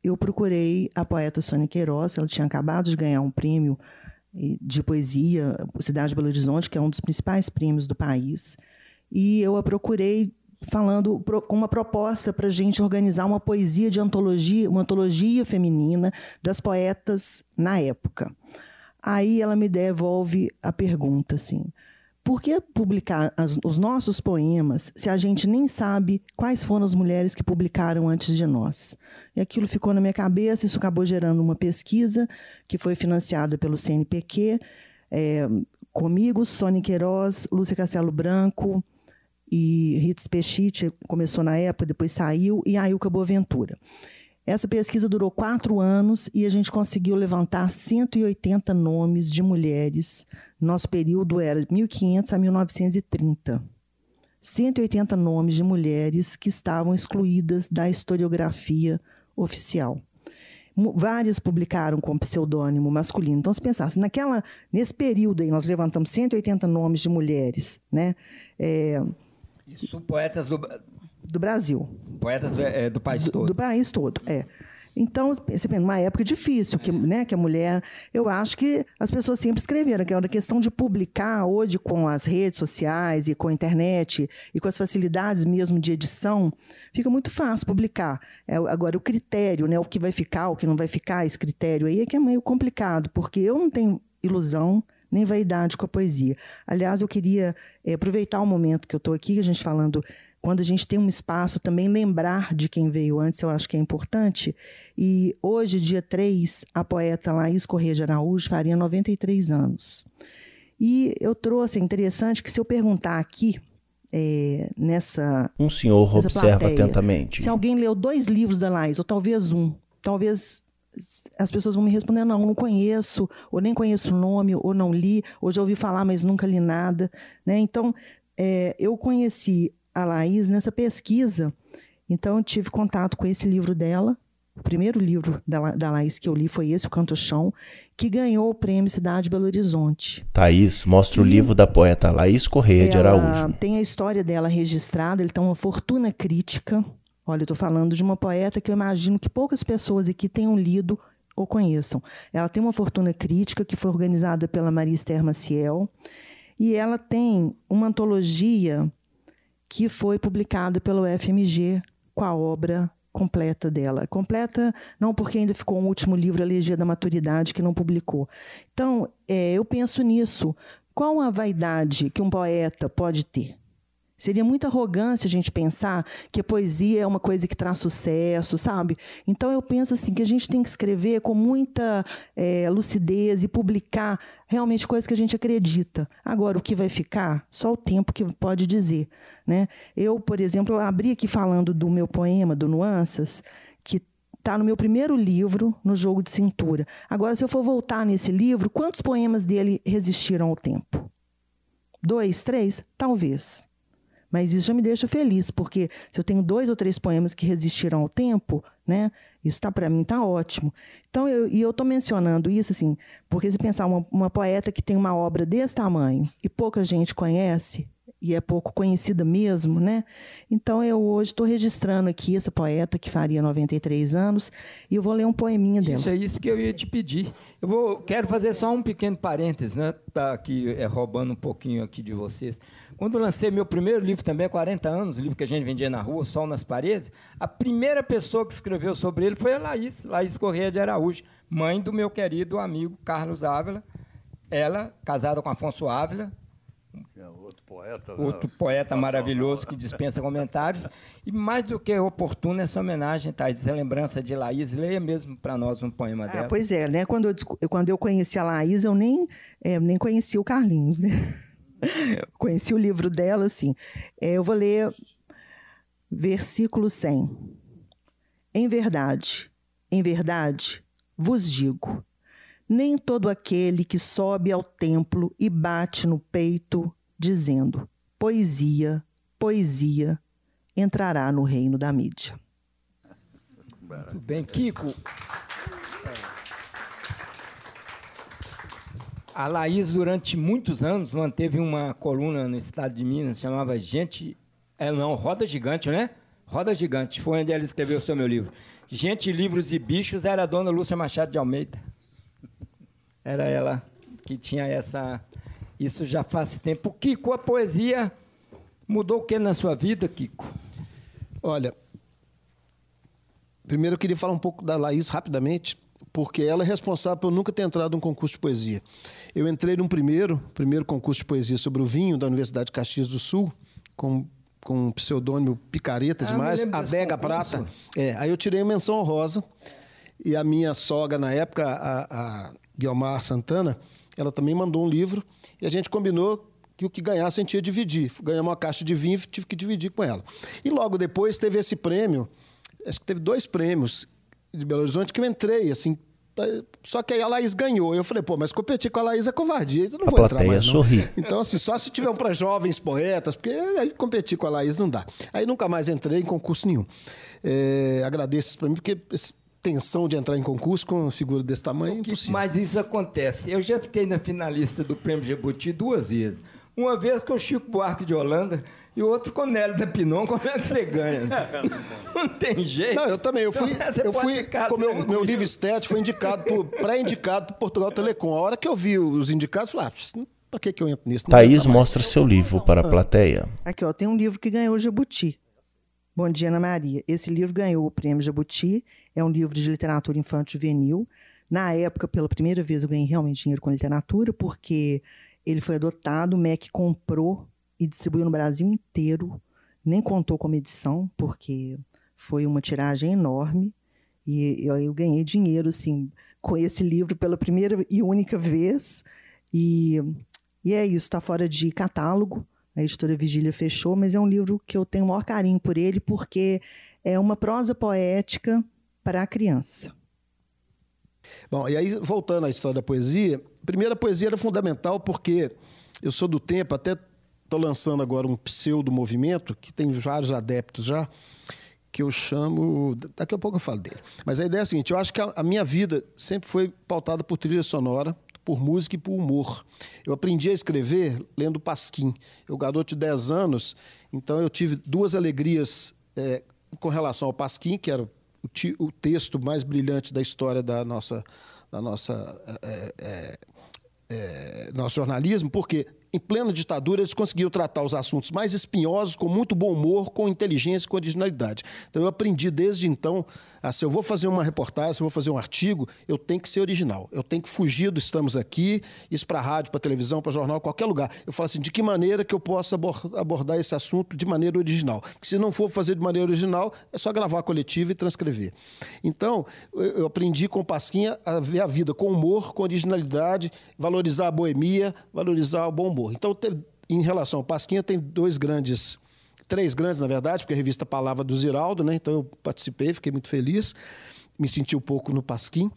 eu procurei a poeta Sônia Queiroz, ela tinha acabado de ganhar um prêmio de poesia, Cidade de Belo Horizonte, que é um dos principais prêmios do país. E eu a procurei falando com uma proposta para a gente organizar uma poesia de antologia, uma antologia feminina das poetas na época. Aí ela me devolve a pergunta, assim, por que publicar os nossos poemas se a gente nem sabe quais foram as mulheres que publicaram antes de nós? E aquilo ficou na minha cabeça, isso acabou gerando uma pesquisa que foi financiada pelo CNPq, comigo, Sônia Queiroz, Lúcia Castelo Branco e Ritz Pechit, começou na época, depois saiu, e Ailka Boaventura. Essa pesquisa durou 4 anos e a gente conseguiu levantar 180 nomes de mulheres. Nosso período era de 1500 a 1930. 180 nomes de mulheres que estavam excluídas da historiografia oficial. Várias publicaram com pseudônimo masculino. Então, se pensasse, nesse período aí, nós levantamos 180 nomes de mulheres, né? Isso, poetas do Brasil. Poetas do país todo. Do país todo, Então, você vê, numa época difícil, que a mulher... Eu acho que as pessoas sempre escreveram, que era a questão de publicar hoje com as redes sociais e com a internet e com as facilidades mesmo de edição, fica muito fácil publicar. Agora, o critério, né, o que vai ficar, o que não vai ficar, esse critério aí é que é meio complicado, porque eu não tenho ilusão nem vaidade com a poesia. Aliás, eu queria aproveitar o momento que eu estou aqui, a gente falando... Quando a gente tem um espaço, também lembrar de quem veio antes, eu acho que é importante. E hoje, dia 3, a poeta Laís Corrêa de Araújo faria 93 anos. E eu trouxe, interessante, que se eu perguntar aqui, nessa Um senhor observa plateia, atentamente. Se alguém leu 2 livros da Laís, ou talvez um, talvez as pessoas vão me responder, não conheço, ou nem conheço o nome, ou não li, ou já ouvi falar, mas nunca li nada. Né? Então, eu conheci a Laís nessa pesquisa, então eu tive contato com esse livro dela. O primeiro livro da Laís que eu li foi esse, O Canto Chão, que ganhou o prêmio Cidade Belo Horizonte. Thaís mostra o livro da poeta Laís Corrêa de Araújo. Tem a história dela registrada, ele tem uma fortuna crítica. Olha, eu estou falando de uma poeta que eu imagino que poucas pessoas aqui tenham lido ou conheçam. Ela tem uma fortuna crítica que foi organizada pela Maria Esther Maciel, e ela tem uma antologia que foi publicada pelo FMG com a obra completa dela. Completa não porque ainda ficou um último livro, A Elegia da Maturidade, que não publicou. Então, eu penso nisso. Qual a vaidade que um poeta pode ter? Seria muita arrogância a gente pensar que a poesia é uma coisa que traz sucesso, sabe? Então, eu penso assim, que a gente tem que escrever com muita lucidez e publicar realmente coisas que a gente acredita. Agora, o que vai ficar? Só o tempo que pode dizer. Né? Eu, por exemplo, eu abri aqui falando do meu poema, do Nuanças, que está no meu primeiro livro, No Jogo de Cintura. Agora, se eu for voltar nesse livro, quantos poemas dele resistiram ao tempo? 2, 3? Talvez. Mas isso já me deixa feliz, porque se eu tenho 2 ou 3 poemas que resistiram ao tempo, né, isso para mim está ótimo. Então, eu estou mencionando isso, assim, porque se pensar uma poeta que tem uma obra desse tamanho e pouca gente conhece, e é pouco conhecida mesmo, né? Então, eu hoje estou registrando aqui essa poeta que faria 93 anos, e eu vou ler um poeminha dela. Isso é isso que eu ia te pedir. Quero fazer só um pequeno parênteses, né? Tá aqui roubando um pouquinho aqui de vocês. Quando eu lancei meu primeiro livro também, há 40 anos, o livro que a gente vendia na rua, Sol nas Paredes, a primeira pessoa que escreveu sobre ele foi a Laís Corrêa de Araújo, mãe do meu querido amigo Carlos Ávila. Ela, casada com Afonso Ávila, outro poeta maravilhoso que dispensa comentários. E mais do que oportuna essa homenagem, Thaís, essa lembrança de Laís. Leia mesmo para nós um poema dela. Pois é, né? Quando eu conheci a Laís, eu nem conhecia o Carlinhos, né? Conheci o livro dela, assim. Eu vou ler versículo 100. Em verdade, vos digo, nem todo aquele que sobe ao templo e bate no peito, dizendo poesia, poesia, entrará no reino da mídia. Muito bem, Kiko. A Laís, durante muitos anos, manteve uma coluna no estado de Minas, chamava Roda Gigante, né? Roda Gigante, foi onde ela escreveu o seu meu livro. Gente, Livros e Bichos, era a dona Lúcia Machado de Almeida. Era ela que tinha essa... Isso já faz tempo. Kiko, a poesia mudou o que na sua vida, Kiko? Olha, primeiro eu queria falar um pouco da Laís rapidamente, porque ela é responsável por nunca ter entrado num concurso de poesia. Eu entrei num primeiro concurso de poesia sobre o vinho da Universidade de Caxias do Sul, com um pseudônimo picareta demais, Adega Prata. Aí eu tirei a menção honrosa, e a minha sogra, na época, Guiomar Santana, ela também mandou um livro e a gente combinou que o que ganhasse a gente ia dividir. Ganhamos uma caixa de vinho e tive que dividir com ela. E logo depois teve esse prêmio, acho que teve 2 prêmios de Belo Horizonte que eu entrei, assim, só que aí a Laís ganhou. Eu falei, pô, mas competir com a Laís é covardia, eu não vou entrar mais, não. Sorri. Então, assim, só se tiver para jovens poetas, porque aí competir com a Laís não dá. Aí nunca mais entrei em concurso nenhum. Agradeço isso para mim, porque tensão de entrar em concurso com uma figura desse tamanho é impossível. Mas isso acontece. Eu já fiquei na finalista do Prêmio Jabuti 2 vezes. Uma vez com o Chico Buarque de Holanda e o outro com o Nélio da Pinon. Como é que você ganha? Não tem jeito. Não, eu também. Eu fui com meu livro estético foi pré-indicado para Portugal Telecom. A hora que eu vi os indicados, eu falei, para que eu entro nisso? Thaís mostra seu livro para a plateia. Aqui, ó, tem um livro que ganhou o Jabuti. Bom dia, Ana Maria. Esse livro ganhou o Prêmio Jabuti. É um livro de literatura infantil juvenil. Na época, pela primeira vez, eu ganhei realmente dinheiro com literatura, porque ele foi adotado, o MEC comprou e distribuiu no Brasil inteiro. Nem contou como edição, porque foi uma tiragem enorme. E eu ganhei dinheiro, assim, com esse livro pela primeira e única vez. E é isso, está fora de catálogo. A editora Vigília fechou, mas é um livro que eu tenho o maior carinho por ele, porque é uma prosa poética para a criança. Bom, e aí, voltando à história da poesia, primeiro a poesia era fundamental porque eu sou do tempo, até estou lançando agora um pseudo-movimento, que tem vários adeptos já, que eu chamo... Daqui a pouco eu falo dele. Mas a ideia é a seguinte, eu acho que a minha vida sempre foi pautada por trilha sonora, por música e por humor. Eu aprendi a escrever lendo Pasquim. Eu, garoto de 10 anos, então eu tive 2 alegrias com relação ao Pasquim, que era o texto mais brilhante da história da nosso jornalismo, porque em plena ditadura eles conseguiram tratar os assuntos mais espinhosos com muito bom humor, com inteligência e com originalidade. Então eu aprendi desde então, se eu vou fazer uma reportagem, se eu vou fazer um artigo, eu tenho que ser original. Eu tenho que fugir do estamos aqui, isso para rádio, para televisão, para jornal, qualquer lugar. Eu falo assim, de que maneira que eu posso abordar esse assunto de maneira original? Porque se não for fazer de maneira original, é só gravar coletivo e transcrever. Então, eu aprendi com o Pasquinha a ver a vida com humor, com originalidade, valorizar a boemia, valorizar o bom humor. Então, em relação ao Pasquinha, tem 3 grandes, na verdade, porque a revista Palavra do Ziraldo, né? Então eu participei, fiquei muito feliz, me senti um pouco no Pasquim.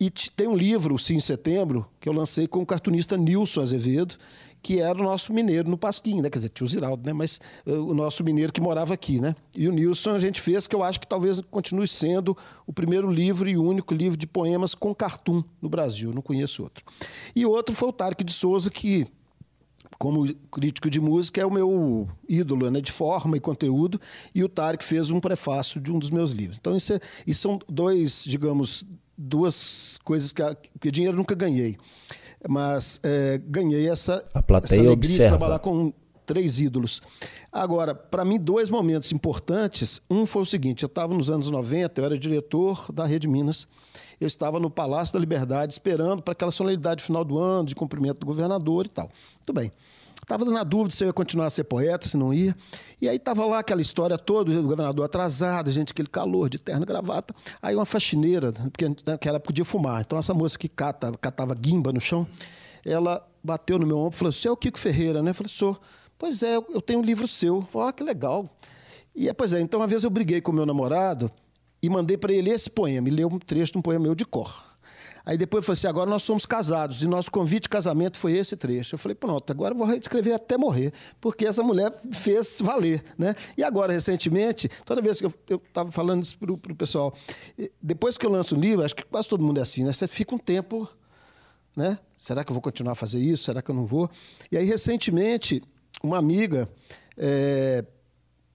E tem um livro, o Sim em Setembro, que eu lancei com o cartunista Nilson Azevedo, que era o nosso mineiro no Pasquim, né? Quer dizer, tinha o Ziraldo, né? Mas o nosso mineiro que morava aqui, né? E o Nilson a gente fez, que eu acho que talvez continue sendo o primeiro livro e o único livro de poemas com cartoon no Brasil, não conheço outro. E outro foi o Tarek de Souza, que, como crítico de música, é o meu ídolo, né, de forma e conteúdo, e o Tarek fez um prefácio de um dos meus livros. Então, isso são 2 coisas que dinheiro eu nunca ganhei. Mas ganhei essa alegria de trabalhar com 3 ídolos. Agora, para mim, 2 momentos importantes. Um foi o seguinte, eu estava nos anos 90, eu era diretor da Rede Minas, eu estava no Palácio da Liberdade esperando para aquela solenidade final do ano, de cumprimento do governador e tal. Muito bem. Estava na dúvida se eu ia continuar a ser poeta, se não ia. E aí estava lá aquela história toda, o governador atrasado, gente, aquele calor de terno e gravata. Aí uma faxineira, porque naquela podia fumar. Então essa moça que catava guimba no chão, ela bateu no meu ombro e falou, você é o Kiko Ferreira, né? Eu falei, sou. Pois é, eu tenho um livro seu. Eu falei, que legal. E pois é, então uma vez eu briguei com o meu namorado e mandei para ele esse poema. Ele leu um trecho de um poema meu de cor. Aí depois eu falei assim, agora nós somos casados e nosso convite de casamento foi esse trecho. Eu falei, pronto, agora eu vou reescrever até morrer, porque essa mulher fez valer, né? E agora, recentemente, toda vez que eu estava falando isso para o pessoal, depois que eu lanço um livro, acho que quase todo mundo é assim, né? Você fica um tempo, né? Será que eu vou continuar a fazer isso? Será que eu não vou? E aí, recentemente, uma amiga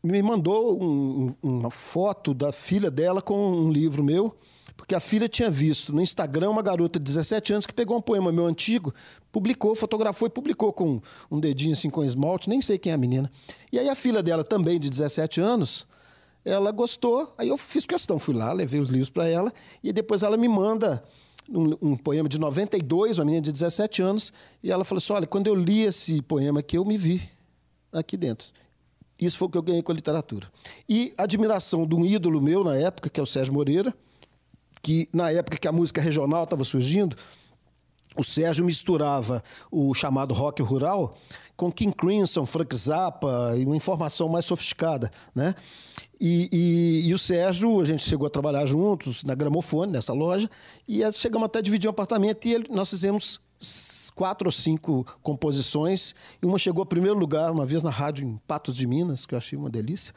me mandou uma foto da filha dela com um livro meu, porque a filha tinha visto no Instagram uma garota de 17 anos que pegou um poema meu antigo, publicou, fotografou e publicou com um dedinho assim com esmalte, nem sei quem é a menina. E aí a filha dela, também de 17 anos, ela gostou, aí eu fiz questão, fui lá, levei os livros para ela, e depois ela me manda um poema de 92, uma menina de 17 anos, e ela falou assim, olha, quando eu li esse poema aqui, eu me vi aqui dentro. Isso foi o que eu ganhei com a literatura. E a admiração de um ídolo meu na época, que é o Sérgio Moreira, que na época que a música regional estava surgindo, o Sérgio misturava o chamado rock rural com King Crimson, Frank Zappa e uma informação mais sofisticada, né? E o Sérgio, a gente chegou a trabalhar juntos na Gramofone, nessa loja, e chegamos até a dividir um apartamento e nós fizemos 4 ou 5 composições, e uma chegou ao primeiro lugar uma vez na rádio em Patos de Minas, que eu achei uma delícia.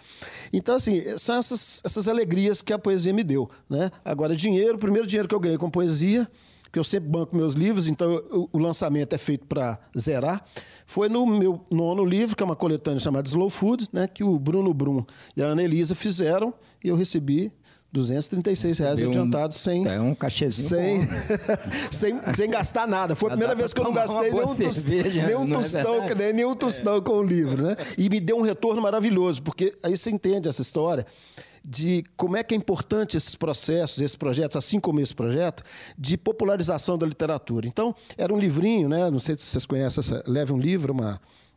Então, assim, são essas alegrias que a poesia me deu, né? Agora, o primeiro dinheiro que eu ganhei com poesia, que eu sempre banco meus livros, então o lançamento é feito para zerar, foi no meu 9º livro, que é uma coletânea chamada Slow Food, né, que o Bruno Brum e a Ana Elisa fizeram, e eu recebi R$236 adiantados sem... É um cachezinho sem gastar nada. Foi a primeira vez que eu não gastei nenhum tostão com o livro, né? E me deu um retorno maravilhoso, porque aí você entende essa história de como é que é importante esses processos, esses projetos, assim como esse projeto, de popularização da literatura. Então, era um livrinho, né? Não sei se vocês conhecem, Leve um Livro,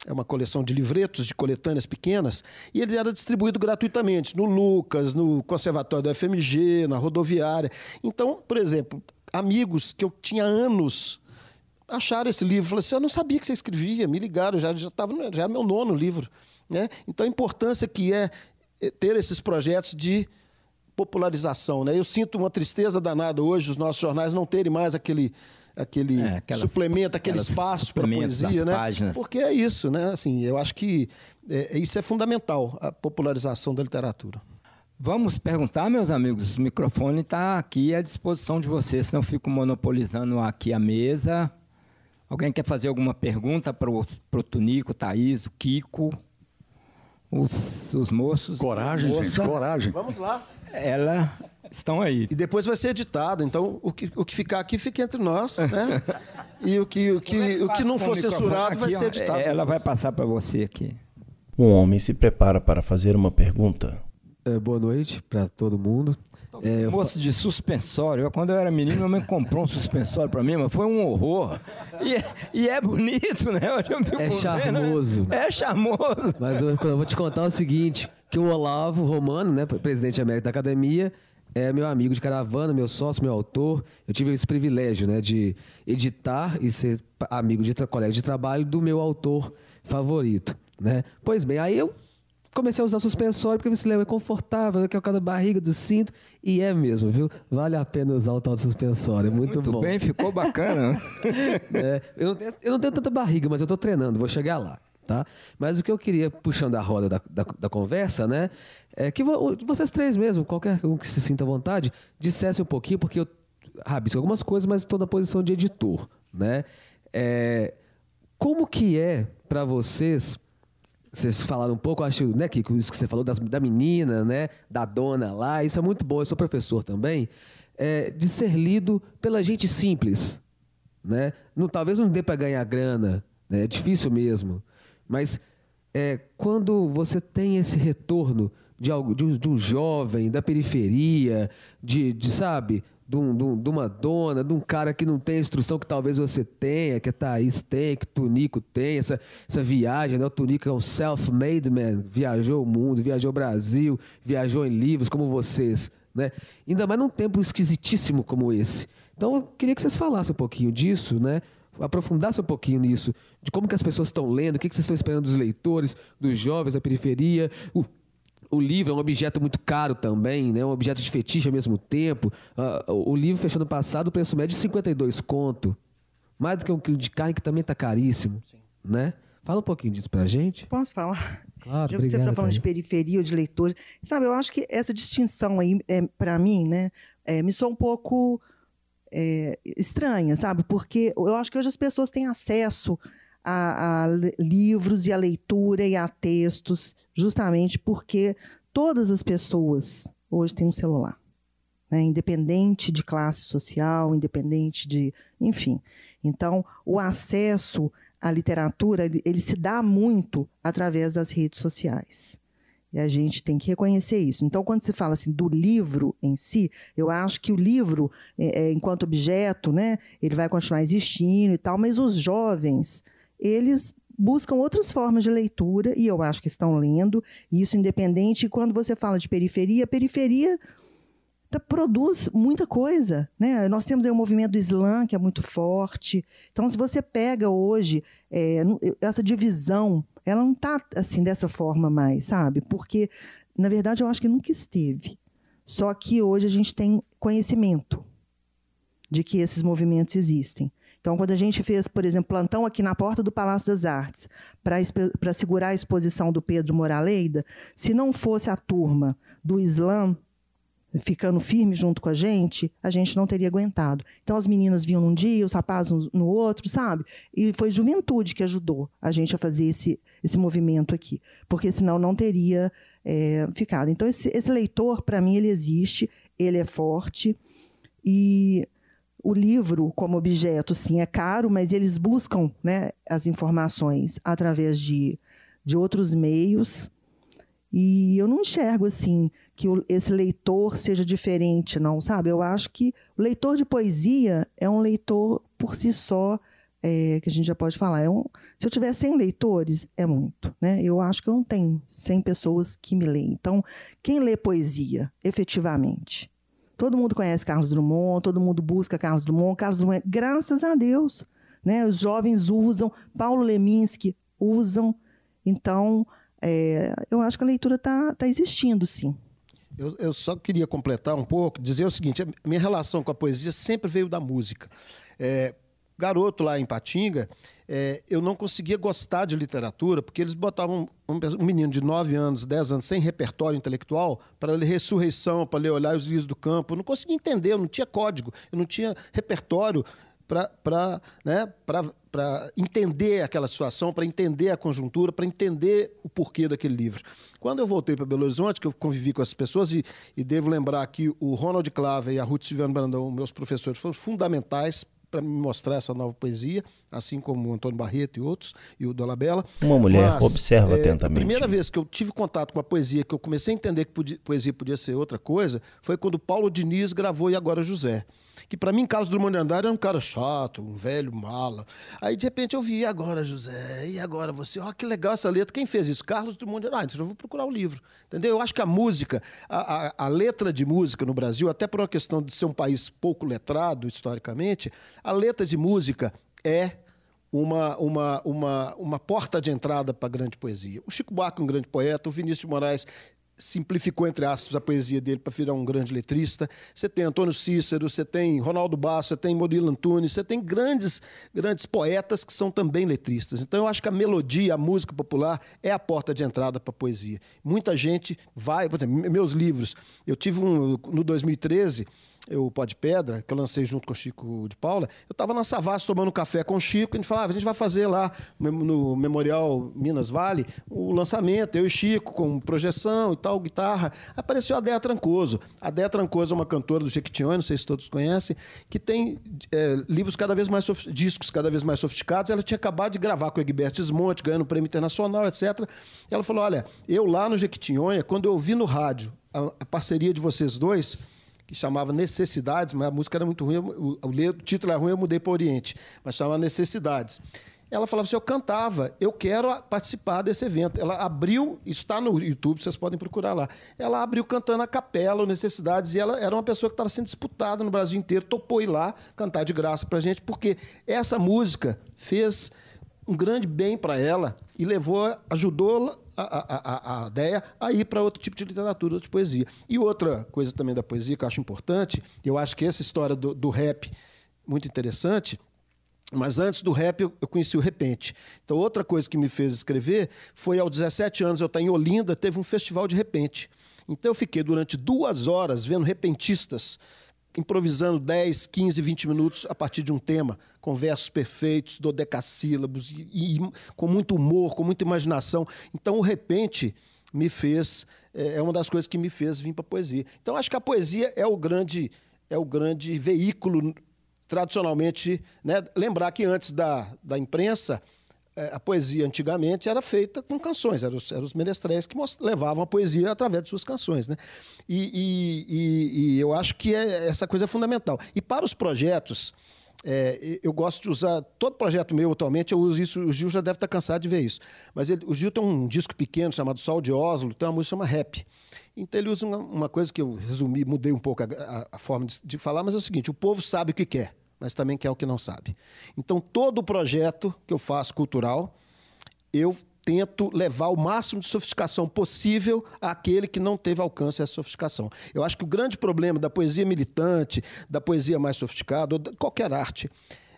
é uma coleção de livretos, de coletâneas pequenas, e ele era distribuído gratuitamente no Lucas, no Conservatório do FMG, na Rodoviária. Então, por exemplo, amigos que eu tinha anos acharam esse livro, falaram assim, eu não sabia que você escrevia, me ligaram, já era meu 9º livro, né? Então, a importância que é ter esses projetos de popularização, né? Eu sinto uma tristeza danada hoje, os nossos jornais não terem mais aquele suplemento, aquele espaço para poesia, né? Páginas. Porque é isso, né? Assim, eu acho que isso é fundamental, a popularização da literatura. Vamos perguntar, meus amigos, o microfone está aqui à disposição de vocês, senão eu fico monopolizando aqui a mesa. Alguém quer fazer alguma pergunta para o Tunico, Thaís, o Kiko, os moços? Coragem, gente, coragem. Vamos lá. Elas estão aí. E depois vai ser editado, então o que ficar aqui fica entre nós, né? E o que não for censurado vai ser editado. Ela vai passar para você aqui. Um homem se prepara para fazer uma pergunta. Boa noite para todo mundo. Moço de suspensório. Quando eu era menino, minha mãe comprou um suspensório para mim, mas foi um horror. E é bonito, né? É charmoso. É charmoso. Mas eu vou te contar o seguinte, que o Olavo Romano, né, presidente emérito da Academia, é meu amigo de caravana, meu sócio, meu autor. Eu tive esse privilégio, né, de editar e ser amigo de colega de trabalho do meu autor favorito, né? Pois bem, aí eu comecei a usar suspensório porque é confortável, que é o caso da barriga, do cinto, e é mesmo, viu? Vale a pena usar o tal do suspensório, é muito bom. Muito bem, ficou bacana. Eu não tenho tanta barriga, mas eu estou treinando, vou chegar lá, tá? Mas o que eu queria, puxando a roda da conversa, né, é que vocês três mesmo, qualquer um que se sinta à vontade, dissessem um pouquinho, porque eu rabisco algumas coisas, mas estou na posição de editor, né? Como que é para vocês... Vocês falaram um pouco, acho, né, que isso que você falou da menina, né, da dona lá, isso é muito bom, eu sou professor também, de ser lido pela gente simples, né? Talvez não dê para ganhar grana, né, é difícil mesmo, mas quando você tem esse retorno de um jovem da periferia, sabe, de uma dona, de um cara que não tem a instrução que talvez você tenha, que a Thaís tem, que o Tunico tem, essa viagem, né? O Tunico é um self-made man, viajou o mundo, viajou o Brasil, viajou em livros como vocês, né? Ainda mais num tempo esquisitíssimo como esse. Então, eu queria que vocês falassem um pouquinho disso, né? Aprofundassem um pouquinho nisso, de como que as pessoas estão lendo, o que vocês estão esperando dos leitores, dos jovens da periferia. O livro é um objeto muito caro também, né? Um objeto de fetiche ao mesmo tempo. O livro fechou no passado, o preço médio de 52 conto. Mais do que 1 quilo de carne, que também está caríssimo. Sim. Né? Fala um pouquinho disso pra gente. Posso falar? Claro, já que você está falando de periferia ou de leitores. Sabe, eu acho que essa distinção aí, para mim, né, me soa um pouco estranha, sabe? Porque eu acho que hoje as pessoas têm acesso a livros e a leitura e a textos, justamente porque todas as pessoas hoje têm um celular, né? Independente de classe social, independente de... Enfim. Então, o acesso à literatura, ele se dá muito através das redes sociais. E a gente tem que reconhecer isso. Então, quando se fala assim, do livro em si, eu acho que o livro, enquanto objeto, né, ele vai continuar existindo e tal, mas os jovens... eles buscam outras formas de leitura, e eu acho que estão lendo, e isso independente. E quando você fala de periferia produz muita coisa, né? Nós temos aí o movimento do Islã, que é muito forte. Então, se você pega hoje essa divisão, ela não está assim, dessa forma mais, sabe? Porque, na verdade, eu acho que nunca esteve. Só que hoje a gente tem conhecimento de que esses movimentos existem. Então, quando a gente fez, por exemplo, plantão aqui na porta do Palácio das Artes, para segurar a exposição do Pedro Moraleda, se não fosse a turma do Islã ficando firme junto com a gente não teria aguentado. Então, as meninas vinham num dia, os rapazes no outro, sabe? E foi juventude que ajudou a gente a fazer esse movimento aqui, porque senão não teria ficado. Então, esse leitor, para mim, ele existe, ele é forte, e o livro, como objeto, sim, é caro, mas eles buscam, né, as informações através de outros meios, e eu não enxergo assim que esse leitor seja diferente, não, sabe? Eu acho que o leitor de poesia é um leitor por si só, que a gente já pode falar. Se eu tiver 100 leitores, é muito, né? Eu acho que eu não tenho 100 pessoas que me leem. Então, quem lê poesia, efetivamente? Todo mundo conhece Carlos Drummond, todo mundo busca Carlos Drummond. Carlos Drummond, graças a Deus, né? Os jovens usam, Paulo Leminski usam. Então, eu acho que a leitura tá existindo, sim. Eu só queria completar um pouco, dizer o seguinte: a minha relação com a poesia sempre veio da música. Garoto lá em Patinga, eu não conseguia gostar de literatura, porque eles botavam um menino de 9 anos, 10 anos, sem repertório intelectual, para ler Ressurreição, para ler Olhar os Lírios do Campo. Eu não conseguia entender, eu não tinha código, eu não tinha repertório para entender aquela situação, para entender a conjuntura, para entender o porquê daquele livro. Quando eu voltei para Belo Horizonte, que eu convivi com essas pessoas, e devo lembrar que o Ronald Clava e a Ruth Silviano Brandão, meus professores, foram fundamentais para me mostrar essa nova poesia, assim como o Antônio Barreto e outros, e o Dolabella. Uma mulher observa atentamente. A primeira vez que eu tive contato com a poesia, que eu comecei a entender que poesia podia ser outra coisa, foi quando Paulo Diniz gravou E Agora José. Que para mim, Carlos Drummond de Andrade era um cara chato, um velho mala. Aí, de repente, eu vi, e agora, José? E agora você? Que legal essa letra. Quem fez isso? Carlos Drummond de Andrade. Então, eu vou procurar o livro. Entendeu? Eu acho que a música, a letra de música no Brasil, até por uma questão de ser um país pouco letrado, historicamente, a letra de música é uma porta de entrada para a grande poesia. O Chico Buarque é um grande poeta, o Vinícius de Moraes simplificou, entre aspas, a poesia dele para virar um grande letrista. Você tem Antônio Cícero, você tem Ronaldo Basso, você tem Murilo Antunes, você tem grandes poetas que são também letristas. Então, eu acho que a melodia, a música popular é a porta de entrada para a poesia. Muita gente vai... Por exemplo, meus livros, eu tive no 2013... o Pó de Pedra, que eu lancei junto com o Chico de Paula, eu estava na Savassi tomando café com o Chico, e a gente falava, a gente vai fazer lá no Memorial Minas Vale o lançamento, eu e Chico, com projeção e tal, guitarra. Apareceu a Déa Trancoso. A Déa Trancoso é uma cantora do Jequitinhonha, não sei se todos conhecem, que tem livros discos cada vez mais sofisticados. Ela tinha acabado de gravar com o Egberto Gismonti, ganhando prêmio internacional, etc. Ela falou, olha, eu lá no Jequitinhonha, quando eu ouvi no rádio a parceria de vocês dois, que chamava Necessidades, mas a música era muito ruim, o título era ruim, eu mudei para Oriente, mas chamava Necessidades. Ela falava assim, eu cantava, eu quero participar desse evento. Ela abriu, isso está no YouTube, vocês podem procurar lá, ela abriu cantando a capela, Necessidades, e ela era uma pessoa que estava sendo disputada no Brasil inteiro, topou ir lá cantar de graça para a gente, porque essa música fez um grande bem para ela e ajudou a ideia a ir para outro tipo de literatura, outra poesia. E outra coisa também da poesia que eu acho importante, eu acho que essa história do rap muito interessante, mas antes do rap eu conheci o repente. Então outra coisa que me fez escrever foi aos 17 anos, eu estava em Olinda, teve um festival de repente. Então eu fiquei durante 2 horas vendo repentistas improvisando 10, 15, 20 minutos a partir de um tema, com versos perfeitos, dodecassílabos, e com muito humor, com muita imaginação. Então, o repente me fez... É uma das coisas que me fez vir para a poesia. Então, acho que a poesia é o grande veículo, tradicionalmente... Né? Lembrar que antes da imprensa, a poesia antigamente era feita com canções, eram os menestréis que levavam a poesia através de suas canções, né? E eu acho que essa coisa é fundamental. E para os projetos, eu gosto de usar... Todo projeto meu, atualmente, eu uso isso. O Gil já deve estar cansado de ver isso. Mas o Gil tem um disco pequeno chamado Sol de Oslo, tem uma música chamada Rap. Então, ele usa uma coisa que eu resumi, mudei um pouco a forma de falar, mas é o seguinte, o povo sabe o que quer, mas também quer o que não sabe. Então, todo projeto que eu faço cultural, eu tento levar o máximo de sofisticação possível àquele que não teve alcance a essa sofisticação. Eu acho que o grande problema da poesia militante, da poesia mais sofisticada, ou de qualquer arte,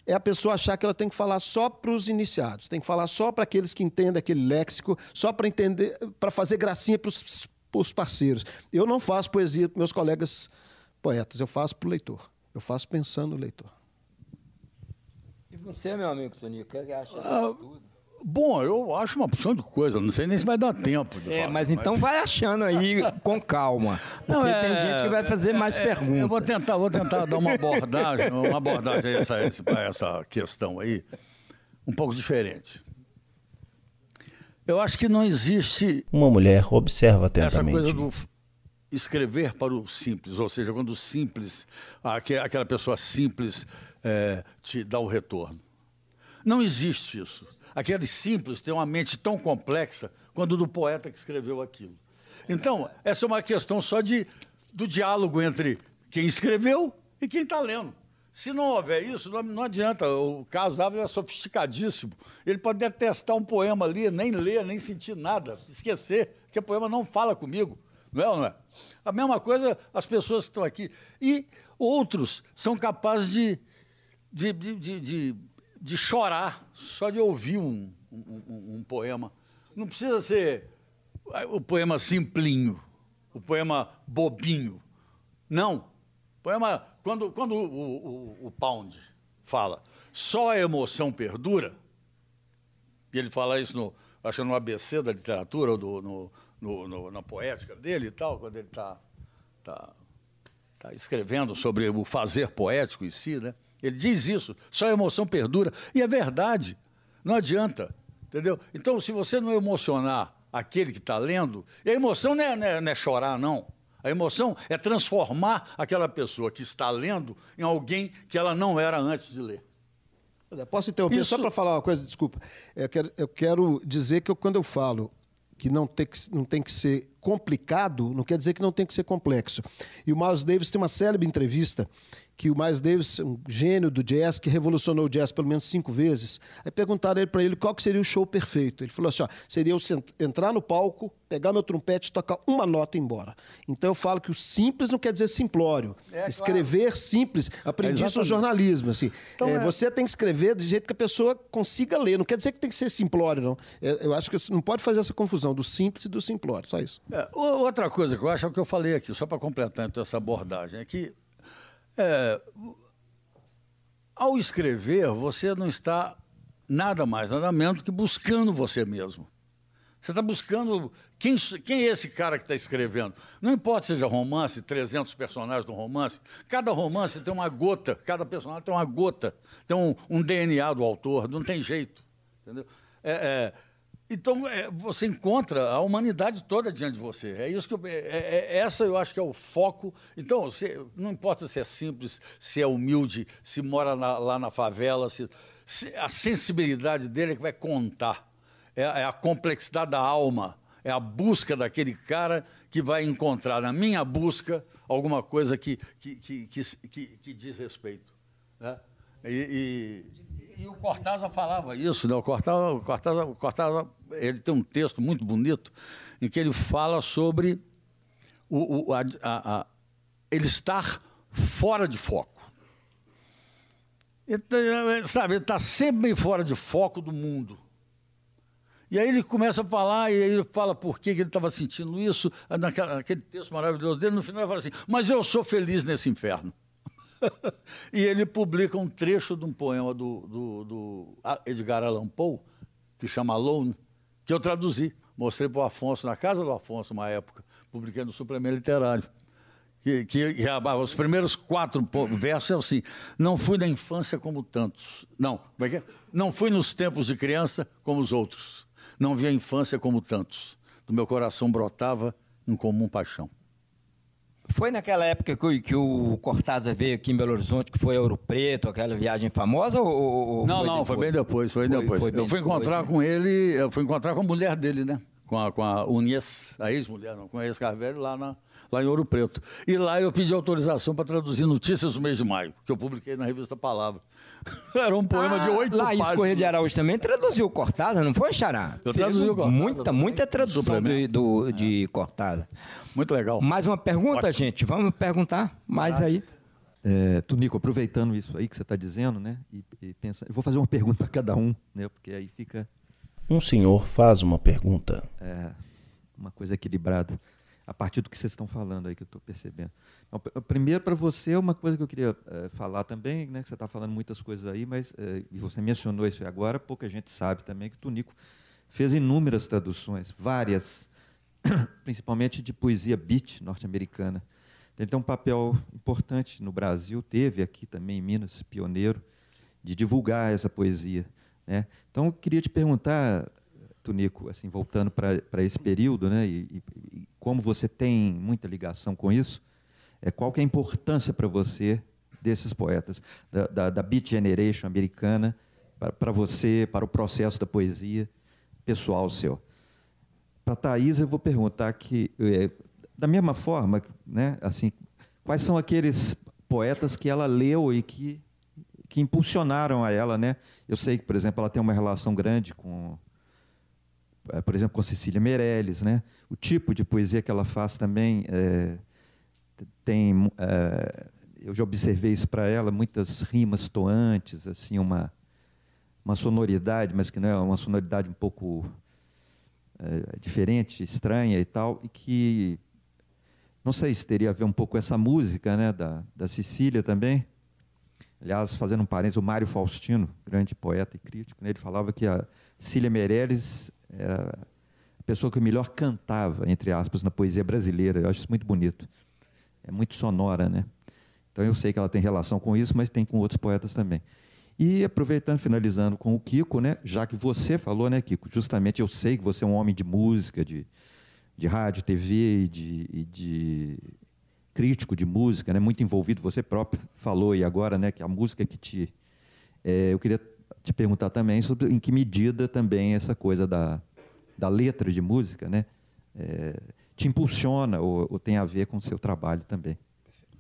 é a pessoa achar que ela tem que falar só para os iniciados, tem que falar só para aqueles que entendem aquele léxico, só para entender, para fazer gracinha para os parceiros. Eu não faço poesia para meus colegas poetas, eu faço para o leitor. Eu faço pensando no leitor. E você, meu amigo Tonico, o que acha disso tudo? Bom, eu acho uma opção de coisa, não sei nem se vai dar tempo de falar. Mas então vai achando aí com calma, porque tem gente que vai fazer mais perguntas. Eu vou tentar dar uma abordagem a essa questão aí, um pouco diferente. Eu acho que não existe... Uma mulher observa atentamente. Essa coisa do escrever para o simples, ou seja, quando o simples, aquela pessoa simples te dá o retorno. Não existe isso. Aquele simples tem uma mente tão complexa quanto do poeta que escreveu aquilo. Então, essa é uma questão só do diálogo entre quem escreveu e quem está lendo. Se não houver isso, não adianta. O Carlos Ávila é sofisticadíssimo. Ele pode detestar um poema ali, nem ler, nem sentir nada, esquecer que o poema não fala comigo. Não é ou não é? A mesma coisa as pessoas que estão aqui. E outros são capazes de chorar só de ouvir um poema. Não precisa ser o poema simplinho, o poema bobinho. Não. Poema, quando o Pound fala só a emoção perdura, e ele fala isso acho no ABC da literatura, ou na poética dele e tal, quando ele está escrevendo sobre o fazer poético em si, né? Ele diz isso, só a emoção perdura. E é verdade, não adianta, entendeu? Então, se você não emocionar aquele que está lendo, e a emoção não é chorar, não. A emoção é transformar aquela pessoa que está lendo em alguém que ela não era antes de ler. Posso interromper só para falar uma coisa? Desculpa. Eu quero dizer que quando eu falo que não tem que ser complicado, não quer dizer que não tem que ser complexo. E o Miles Davis tem uma célebre entrevista que o Miles Davis, um gênio do jazz, que revolucionou o jazz pelo menos 5 vezes, aí perguntaram para ele qual que seria o show perfeito. Ele falou assim, seria eu entrar no palco, pegar meu trompete, tocar uma nota e ir embora. Então eu falo que o simples não quer dizer simplório. Escrever claro. Simples, aprendi isso no jornalismo. Assim. Então, você tem que escrever do jeito que a pessoa consiga ler. Não quer dizer que tem que ser simplório, não. Eu acho que você não pode fazer essa confusão do simples e do simplório, só isso. Outra coisa que eu acho é o que eu falei aqui, só para completar então, essa abordagem, é que ao escrever, você não está nada mais, nada menos do que buscando você mesmo. Você está buscando quem é esse cara que está escrevendo. Não importa se seja romance, 300 personagens de um romance, cada romance tem uma gota, cada personagem tem uma gota, tem um DNA do autor, não tem jeito. Entendeu? Então, você encontra a humanidade toda diante de você. É isso que essa eu acho que é o foco. Então, não importa se é simples, se é humilde, se mora lá na favela, a sensibilidade dele é que vai contar. É a complexidade da alma, é a busca daquele cara que vai encontrar, na minha busca, alguma coisa que diz respeito. Né? E o Cortázar falava isso, né? O Cortázar ele tem um texto muito bonito em que ele fala sobre ele estar fora de foco. Ele está sempre fora de foco do mundo. E aí ele começa a falar, e aí ele fala por que ele estava sentindo isso, naquele texto maravilhoso dele, no final ele fala assim, mas eu sou feliz nesse inferno. E ele publica um trecho de um poema do Edgar Allan Poe, que chama Alone, que eu traduzi. Mostrei para o Afonso, na casa do Afonso, uma época, publiquei no suplemento literário. Os primeiros 4 versos é assim, não fui na infância como tantos. Não, como é que é? Não fui nos tempos de criança como os outros. Não vi a infância como tantos. Do meu coração brotava incomum paixão. Foi naquela época que o Cortázar veio aqui em Belo Horizonte, que foi a Ouro Preto, aquela viagem famosa? Não, foi bem depois. Eu fui encontrar com ele, eu fui encontrar com a mulher dele, né? Com a Unies, a ex-mulher, não, com a ex-Carvelli, lá em Ouro Preto. E lá eu pedi autorização para traduzir Notícias do Mês de Maio, que eu publiquei na revista Palavra. Era um poema de 8 páginas. Lá em Correia de Araújo também traduziu o Cortázar, não foi, Xará? Eu traduzi o Cortázar. Muita tradução de Cortázar. Muito legal. Mais uma pergunta, Ótimo. gente? Vamos perguntar mais aí. Tunico, aproveitando isso aí que você está dizendo, né? E pensa, eu vou fazer uma pergunta para cada um, né? Porque aí fica... Um senhor faz uma pergunta. Uma coisa equilibrada. A partir do que vocês estão falando aí, que eu estou percebendo. Então, primeiro, para você, uma coisa que eu queria falar também, né, que você está falando muitas coisas aí, mas, e você mencionou isso agora, pouca gente sabe também que o Tunico fez inúmeras traduções, várias, principalmente de poesia beat norte-americana. Ele tem um papel importante no Brasil, teve aqui também em Minas, pioneiro, de divulgar essa poesia, né? Então, eu queria te perguntar, Tunico, assim, voltando para esse período, né, e como você tem muita ligação com isso, qual que é a importância para você desses poetas, da Beat Generation americana, para você, para o processo da poesia pessoal seu? Para a Thaís, eu vou perguntar que, da mesma forma, né, assim, quais são aqueles poetas que ela leu e que impulsionaram a ela, né? Eu sei que, por exemplo, ela tem uma relação grande com, por exemplo, com Cecília Meirelles, né? O tipo de poesia que ela faz também tem, eu já observei isso para ela, muitas rimas toantes, assim, uma sonoridade, mas que não é uma sonoridade um pouco diferente, estranha e tal, e que não sei se teria a ver um pouco com essa música, né, da Cecília também. Aliás, fazendo um parênteses, o Mário Faustino, grande poeta e crítico, né, ele falava que a Cecília Meirelles era a pessoa que melhor cantava, entre aspas, na poesia brasileira. Eu acho isso muito bonito. É muito sonora, né? Então, eu sei que ela tem relação com isso, mas tem com outros poetas também. E, aproveitando, finalizando com o Kiko, né, já que você falou, né, Kiko, justamente eu sei que você é um homem de música, de rádio, TV e de crítico de música, né, muito envolvido, você próprio falou e agora, né, que a música que te... eu queria te perguntar também sobre em que medida também essa coisa da letra de música, né, te impulsiona ou tem a ver com o seu trabalho também.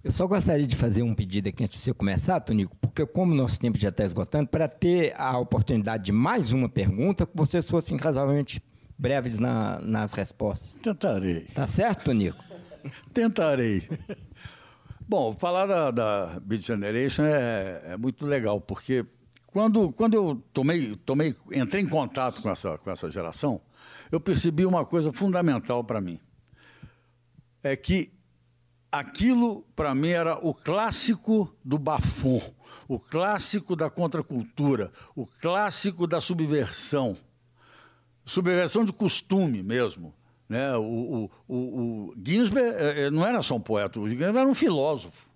Eu só gostaria de fazer um pedido aqui antes de você começar, Tonico, porque como o nosso tempo já está esgotando, para ter a oportunidade de mais uma pergunta, que vocês fossem razoavelmente breves nas respostas. Tentarei. Tá certo, Tonico? Tentarei. Bom, falar da Beat Generation é muito legal, porque quando eu entrei em contato com essa geração, eu percebi uma coisa fundamental para mim. É que aquilo, para mim, era o clássico do bafom, o clássico da contracultura, o clássico da subversão de costume mesmo, né? O Ginsberg não era só um poeta, o Ginsberg era um filósofo,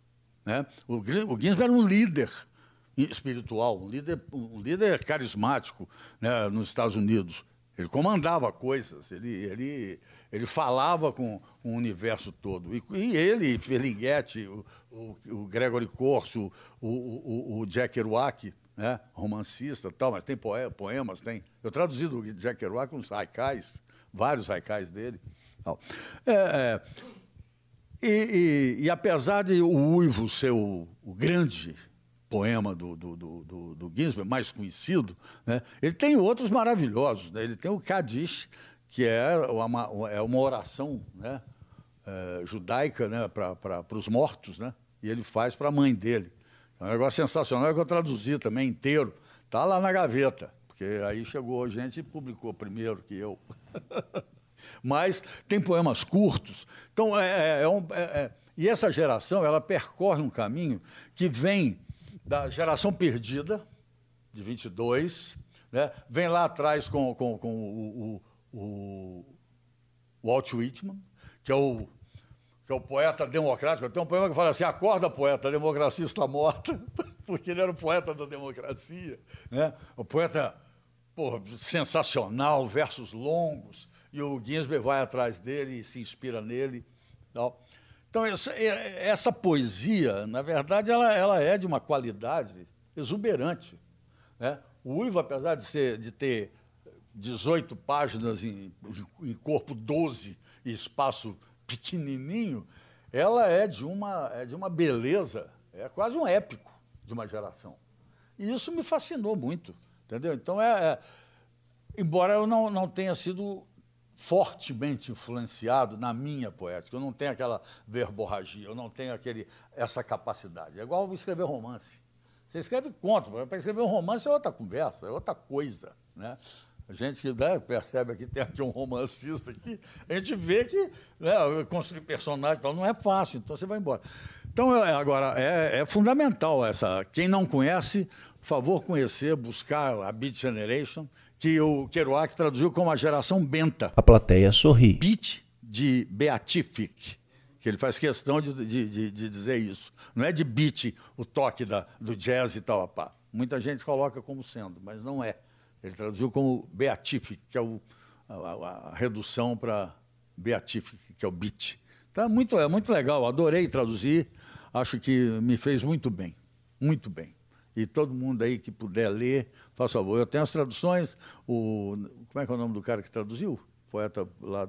né? O Ginsberg era um líder espiritual, um líder carismático, né, nos Estados Unidos. Ele comandava coisas, ele falava com o universo todo. E ele, Ferlinghetti, o Gregory Corso, o Jack Kerouac, né, romancista e tal, mas tem poemas, tem. Eu traduzi do Jack Kerouac uns haikais, vários haikais dele. Tal. E apesar de o Uivo ser o grande poema do Ginsberg, mais conhecido, né, ele tem outros maravilhosos, né? Ele tem o Kadish, que é uma oração, né, judaica, né, para os mortos, né, e ele faz para a mãe dele. É um negócio sensacional que eu traduzi também inteiro. Está lá na gaveta, porque aí chegou gente e publicou primeiro que eu. Mas tem poemas curtos. Então, e essa geração, ela percorre um caminho que vem da geração perdida, de 22, né? Vem lá atrás com o Walt Whitman, que é o poeta democrático. Tem um poema que fala assim: acorda, poeta, a democracia está morta, porque ele era o poeta da democracia, né? O poeta, sensacional, versos longos, e o Ginsberg vai atrás dele e se inspira nele. Tal. Então, essa poesia, na verdade, ela é de uma qualidade exuberante, né? O Uivo, apesar de ter 18 páginas em corpo 12 e espaço pequenininho, ela é de uma beleza, é quase um épico de uma geração. E isso me fascinou muito, entendeu? Então, embora eu não tenha sido fortemente influenciado na minha poética, eu não tenho aquela verborragia, eu não tenho essa capacidade. É igual escrever romance. Você escreve conto, para escrever um romance é outra conversa, é outra coisa, né? A gente que, né, percebe aqui, tem aqui um romancista aqui, a gente vê que, né, construir personagem e tal não é fácil, então você vai embora. Então, agora, é fundamental quem não conhece, por favor, conhecer, buscar a Beat Generation, que o Kerouac traduziu como a geração benta. A plateia sorri. Beat de Beatific, que ele faz questão de dizer isso. Não é de beat, o toque do jazz e tal, pá. Muita gente coloca como sendo, mas não é. Ele traduziu como Beatific, que é a redução para Beatific, que é o beat. Então, é muito legal, adorei traduzir, acho que me fez muito bem, muito bem. E todo mundo aí que puder ler, faz favor. Eu tenho as traduções, como é que é o nome do cara que traduziu? O poeta lá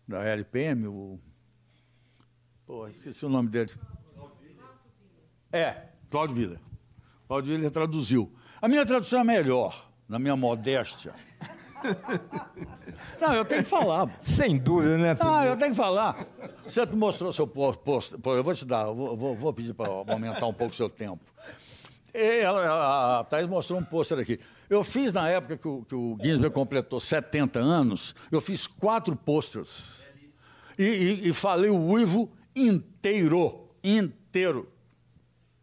da RPM, esqueci o nome dele. Cláudio Viller. Cláudio Viller traduziu. A minha tradução é melhor, na minha modéstia. Não, eu tenho que falar. Sem dúvida, né? Eu tenho que falar. Você mostrou seu post. Eu vou te dar, vou pedir para aumentar um pouco o seu tempo. A Thaís mostrou um pôster aqui. Eu fiz, na época que o Ginsberg completou 70 anos, eu fiz 4 pôsteres. E falei o Uivo inteiro.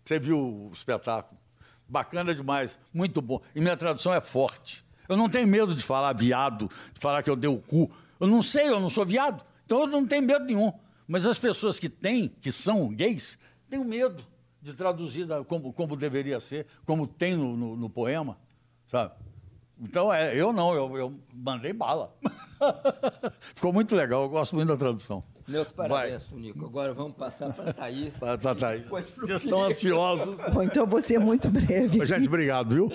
Você viu o espetáculo? Bacana demais, muito bom. E minha tradução é forte. Eu não tenho medo de falar viado, de falar que eu dei o cu. Eu não sei, eu não sou viado. Então eu não tenho medo nenhum. Mas as pessoas que são gays, têm medo de traduzir como deveria ser, como tem no poema, sabe? Então, eu mandei bala. Ficou muito legal, eu gosto muito da tradução. Meus parabéns, Tonico. Agora vamos passar para a Thaís. Para a Thaís. Vocês estão ansiosos. Bom, então vou ser muito breve. Gente, obrigado, viu?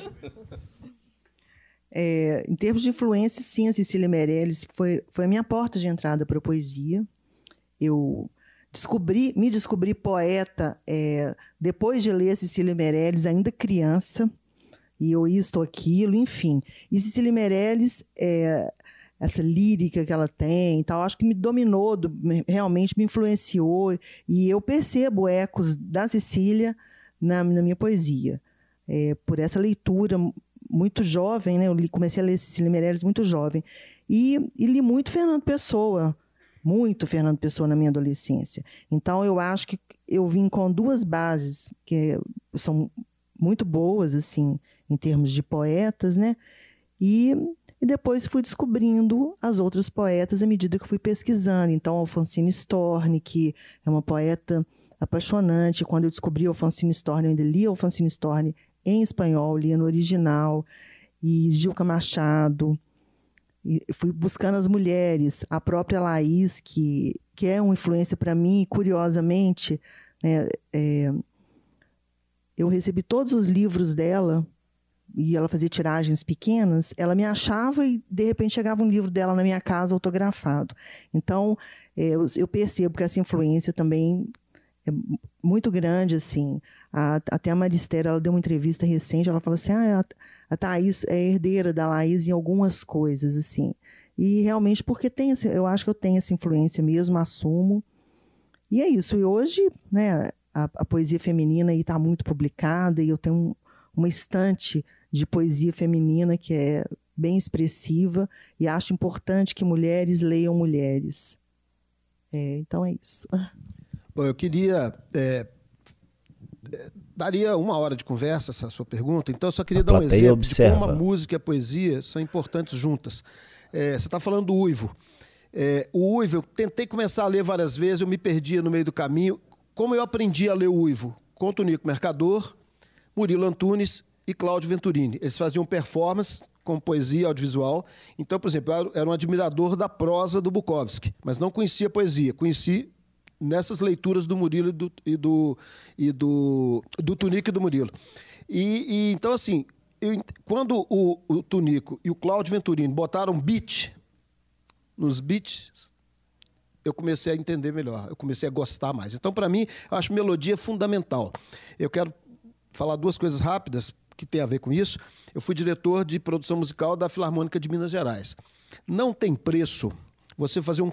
Em termos de influência, sim, a Cecília Meirelles foi a minha porta de entrada para a poesia. Eu me descobri poeta depois de ler Cecília Meirelles, ainda criança, e eu isto, aquilo, enfim. E Cecília Meirelles, essa lírica que ela tem, tal, acho que me dominou, realmente me influenciou, e eu percebo ecos da Cecília na minha poesia. Por essa leitura muito jovem, né? Eu comecei a ler Cecília Meirelles muito jovem, e li muito Fernando Pessoa na minha adolescência. Então, eu acho que eu vim com 2 bases que são muito boas, assim, em termos de poetas, né? E depois fui descobrindo as outras poetas à medida que fui pesquisando. Então, Alfonsine Storni, que é uma poeta apaixonante. Quando eu descobri Alfonsine Storni, eu ainda li Alfonsine Storni em espanhol, lia no original. E Gilca Machado. E fui buscando as mulheres, a própria Laís, que é uma influência para mim, e curiosamente, né, eu recebi todos os livros dela, e ela fazia tiragens pequenas, ela me achava e, de repente, chegava um livro dela na minha casa autografado. Então, eu percebo que essa influência também é muito grande, assim. Até a Maristela, ela deu uma entrevista recente, ela falou assim, a Thaís é herdeira da Laís em algumas coisas, assim. E realmente, porque eu acho que eu tenho essa influência mesmo, assumo. E é isso. E hoje, né, a poesia feminina está muito publicada, e eu tenho uma estante de poesia feminina que é bem expressiva, e acho importante que mulheres leiam mulheres. Então é isso. Bom, eu queria... daria 1 hora de conversa essa sua pergunta, então eu só queria dar um exemplo de como a música e a poesia são importantes juntas. Você está falando do Uivo. O Uivo, eu tentei começar a ler várias vezes, eu me perdia no meio do caminho. Como eu aprendi a ler o Uivo? Com Tonico Mercador, Murilo Antunes e Cláudio Venturini. Eles faziam performance com poesia audiovisual. Então, por exemplo, eu era um admirador da prosa do Bukowski, mas não conhecia poesia, conheci nessas leituras do Murilo e do Tunico e do Murilo. Então, assim, quando o Tunico e o Cláudio Venturini botaram beat nos beats, eu comecei a entender melhor, eu comecei a gostar mais. Então, para mim, eu acho melodia fundamental. Eu quero falar duas coisas rápidas que tem a ver com isso. Eu fui diretor de produção musical da Filarmônica de Minas Gerais. Não tem preço você fazer um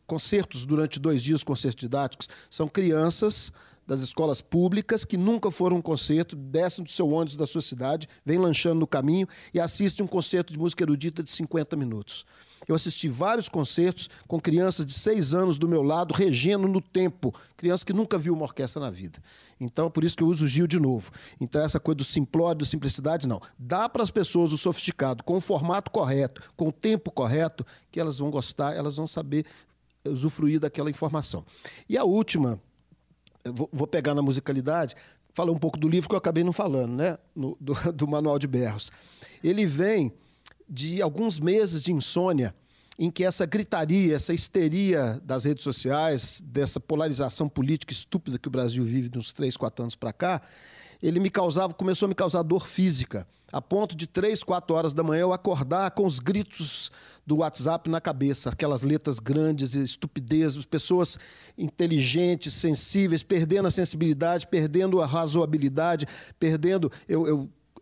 concertos durante 2 dias, concertos didáticos. São crianças das escolas públicas que nunca foram a um concerto, descem do seu ônibus da sua cidade, vêm lanchando no caminho e assistem um concerto de música erudita de 50 minutos. Eu assisti vários concertos com crianças de 6 anos do meu lado, regendo no tempo, crianças que nunca viu uma orquestra na vida. Então, por isso que eu uso o Gil de novo. Então, essa coisa do simplório, do simplicidade, não. Dá para as pessoas o sofisticado, com o formato correto, com o tempo correto, que elas vão gostar, elas vão saber usufruir daquela informação. E a última, eu vou pegar na musicalidade, falar um pouco do livro que eu acabei não falando, né? Do Manuel de Berros. Ele vem de alguns meses de insônia em que essa gritaria, essa histeria das redes sociais, dessa polarização política estúpida que o Brasil vive de uns 3, 4 anos para cá, começou a me causar dor física, a ponto de 3, 4 horas da manhã eu acordar com os gritos do WhatsApp na cabeça, aquelas letras grandes e estupidez, pessoas inteligentes, sensíveis, perdendo a sensibilidade, perdendo a razoabilidade, perdendo...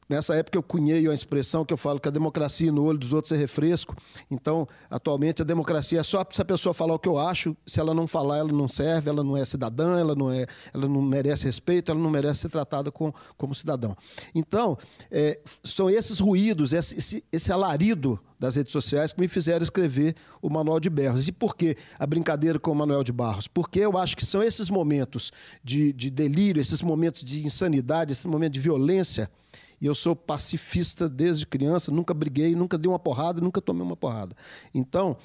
Nessa época eu cunhei uma expressão que eu falo que a democracia no olho dos outros é refresco. Então, atualmente, a democracia é só se a pessoa falar o que eu acho. Se ela não falar, ela não serve, ela não é cidadã, ela não merece respeito, ela não merece ser tratada como cidadão. Então, são esses ruídos, esse alarido das redes sociais que me fizeram escrever o Manuel de Berros. E por que a brincadeira com o Manuel de Barros? Porque eu acho que são esses momentos de delírio, esses momentos de insanidade, esse momento de violência. E eu sou pacifista desde criança, nunca briguei, nunca dei uma porrada, nunca tomei uma porrada. Então,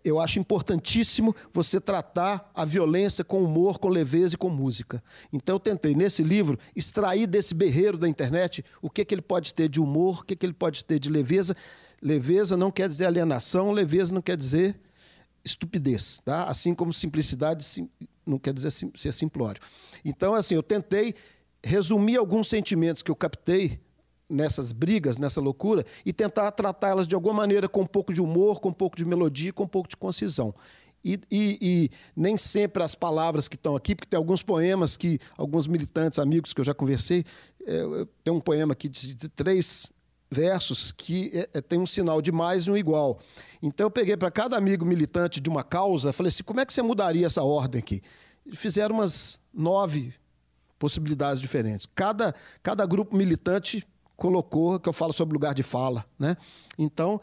eu acho importantíssimo você tratar a violência com humor, com leveza e com música. Então, eu tentei, nesse livro, extrair desse berreiro da internet o que ele pode ter de humor, o que ele pode ter de leveza. Leveza não quer dizer alienação, leveza não quer dizer estupidez, tá? Assim como simplicidade não quer dizer ser simplório. Então, assim, eu tentei resumir alguns sentimentos que eu captei nessas brigas, nessa loucura, e tentar tratá-las de alguma maneira com um pouco de humor, com um pouco de melodia, com um pouco de concisão. E nem sempre as palavras que estão aqui, porque tem alguns poemas que alguns militantes, amigos que eu já conversei, tem um poema aqui de 3 versos que tem um sinal de mais e um igual. Então eu peguei para cada amigo militante de uma causa, falei assim, como é que você mudaria essa ordem aqui? Fizeram umas 9 possibilidades diferentes. Cada grupo militante colocou, que eu falo sobre lugar de fala, né? Então,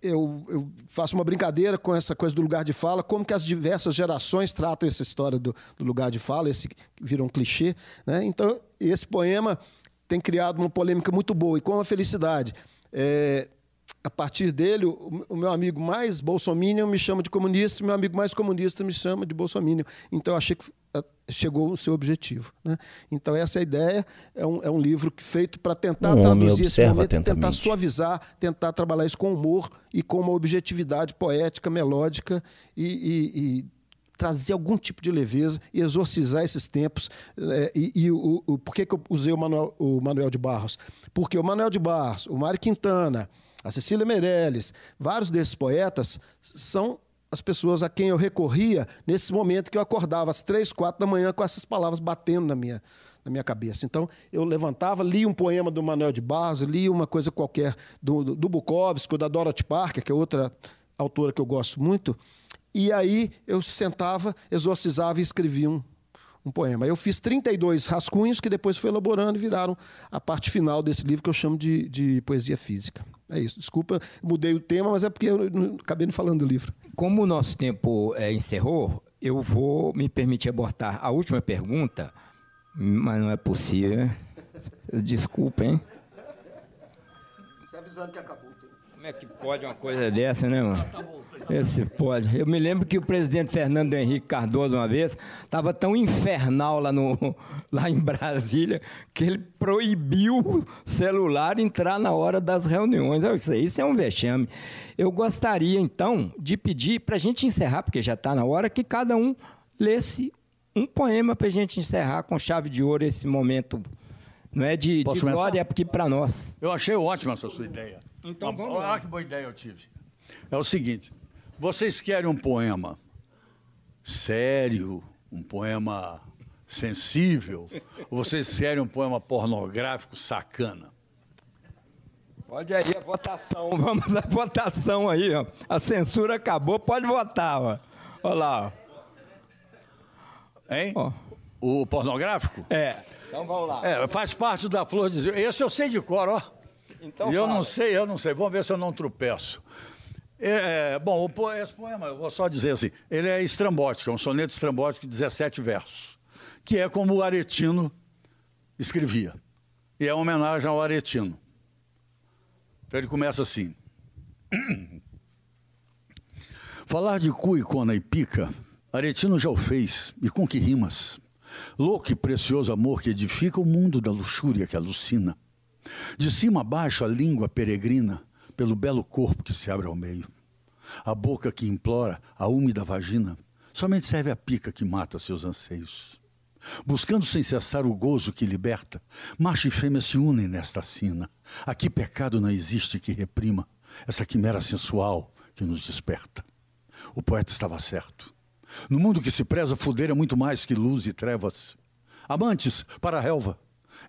eu faço uma brincadeira com essa coisa do lugar de fala, como que as diversas gerações tratam essa história do lugar de fala, esse virou um clichê, né? Então, esse poema tem criado uma polêmica muito boa, e com a felicidade. A partir dele, o meu amigo mais bolsominion me chama de comunista, o meu amigo mais comunista me chama de bolsominion. Então, eu achei que chegou o seu objetivo, né? Então, essa é a ideia. É um livro feito para tentar traduzir esse momento, tentar suavizar, tentar trabalhar isso com humor e com uma objetividade poética, melódica e trazer algum tipo de leveza e exorcizar esses tempos. Por que eu usei o Manuel de Barros? Porque o Manuel de Barros, o Mário Quintana, a Cecília Meirelles, vários desses poetas são as pessoas a quem eu recorria nesse momento que eu acordava às 3, 4 da manhã com essas palavras batendo na minha cabeça. Então, eu levantava, lia um poema do Manuel de Barros, lia uma coisa qualquer do Bukowski, ou da Dorothy Parker, que é outra autora que eu gosto muito, e aí eu sentava, exorcizava e escrevia um poema. Eu fiz 32 rascunhos que depois fui elaborando e viraram a parte final desse livro que eu chamo de poesia física. É isso. Desculpa, mudei o tema, mas é porque eu acabei não falando do livro. Como o nosso tempo encerrou, eu vou me permitir abortar a última pergunta, mas não é possível. Desculpa, hein? Você avisando que acabou. Como é que pode uma coisa dessa, né, mano? Esse pode. Eu me lembro que o presidente Fernando Henrique Cardoso, uma vez, estava tão infernal lá em Brasília que ele proibiu o celular entrar na hora das reuniões. Isso é um vexame. Eu gostaria, então, de pedir para a gente encerrar, porque já está na hora, que cada um lesse um poema para a gente encerrar com chave de ouro esse momento. Não é de glória aqui para nós. Eu achei ótima essa sua ideia. Então vamos lá. Olha que boa ideia eu tive. É o seguinte, vocês querem um poema sério, um poema sensível, ou vocês querem um poema pornográfico sacana? Pode aí a votação, vamos à votação aí, ó. A censura acabou, pode votar, ó. Olha lá, ó. Hein? Ó. O pornográfico? É. Então vamos lá. Faz parte da Flor de Zil. Esse eu sei de cor, ó. Então, e eu não sei. Vamos ver se eu não tropeço. Bom, esse poema, eu vou só dizer assim, ele é estrambótico, é um soneto estrambótico de 17 versos, que é como o Aretino escrevia. E é uma homenagem ao Aretino. Então ele começa assim. Falar de cu, icona e pica, Aretino já o fez, e com que rimas? Louco e precioso amor que edifica o mundo da luxúria que alucina. De cima a baixo a língua peregrina pelo belo corpo que se abre ao meio. A boca que implora a úmida vagina somente serve a pica que mata seus anseios. Buscando sem cessar o gozo que liberta, macho e fêmea se unem nesta sina. Aqui pecado não existe que reprima essa quimera sensual que nos desperta. O poeta estava certo. No mundo que se preza, fuder é muito mais que luz e trevas. Amantes, para a relva,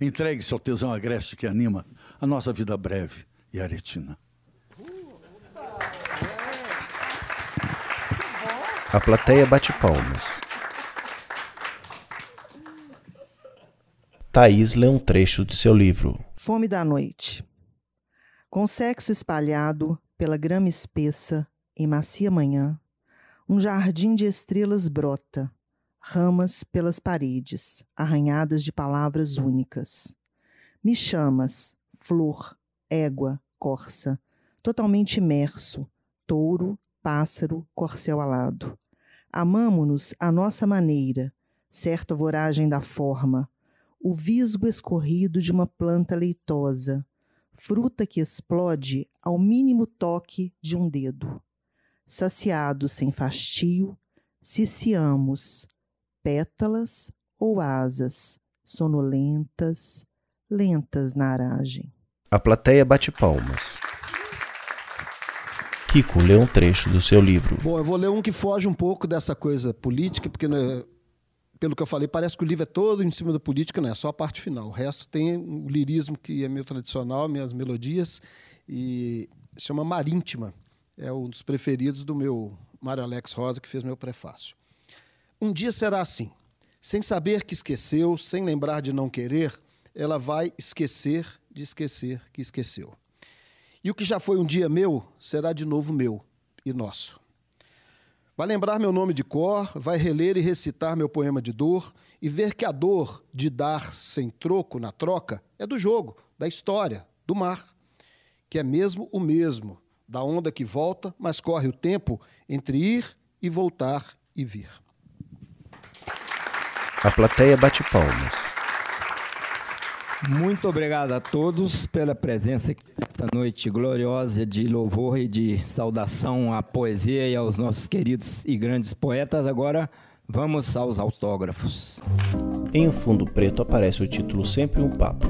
entregue-se ao tesão agreste que anima a nossa vida breve e aretina. A plateia bate palmas. Thaís lê um trecho de seu livro. Fome da noite. Com sexo espalhado pela grama espessa em macia manhã, um jardim de estrelas brota, ramas pelas paredes, arranhadas de palavras únicas. Me chamas, flor, égua, corça, totalmente imerso, touro, pássaro, corcel alado. Amamo-nos à nossa maneira, certa voragem da forma, o visgo escorrido de uma planta leitosa, fruta que explode ao mínimo toque de um dedo. Saciados sem fastio, ciciamos, pétalas ou asas, sonolentas, lentas na aragem. A plateia bate palmas. Kiko lê um trecho do seu livro. Bom, eu vou ler um que foge um pouco dessa coisa política, porque, pelo que eu falei, parece que o livro é todo em cima da política, não é só a parte final. O resto tem o lirismo, que é meu tradicional, minhas melodias, e chama Maríntima. É um dos preferidos do meu Mário Alex Rosa, que fez meu prefácio. Um dia será assim. Sem saber que esqueceu, sem lembrar de não querer, ela vai esquecer de esquecer que esqueceu. E o que já foi um dia meu, será de novo meu e nosso. Vai lembrar meu nome de cor, vai reler e recitar meu poema de dor e ver que a dor de dar sem troco na troca é do jogo, da história, do mar, que é mesmo o mesmo, da onda que volta, mas corre o tempo entre ir e voltar e vir. A plateia bate palmas. Muito obrigado a todos pela presença nesta noite gloriosa de louvor e de saudação à poesia e aos nossos queridos e grandes poetas. Agora vamos aos autógrafos. Em um fundo preto aparece o título Sempre um Papo.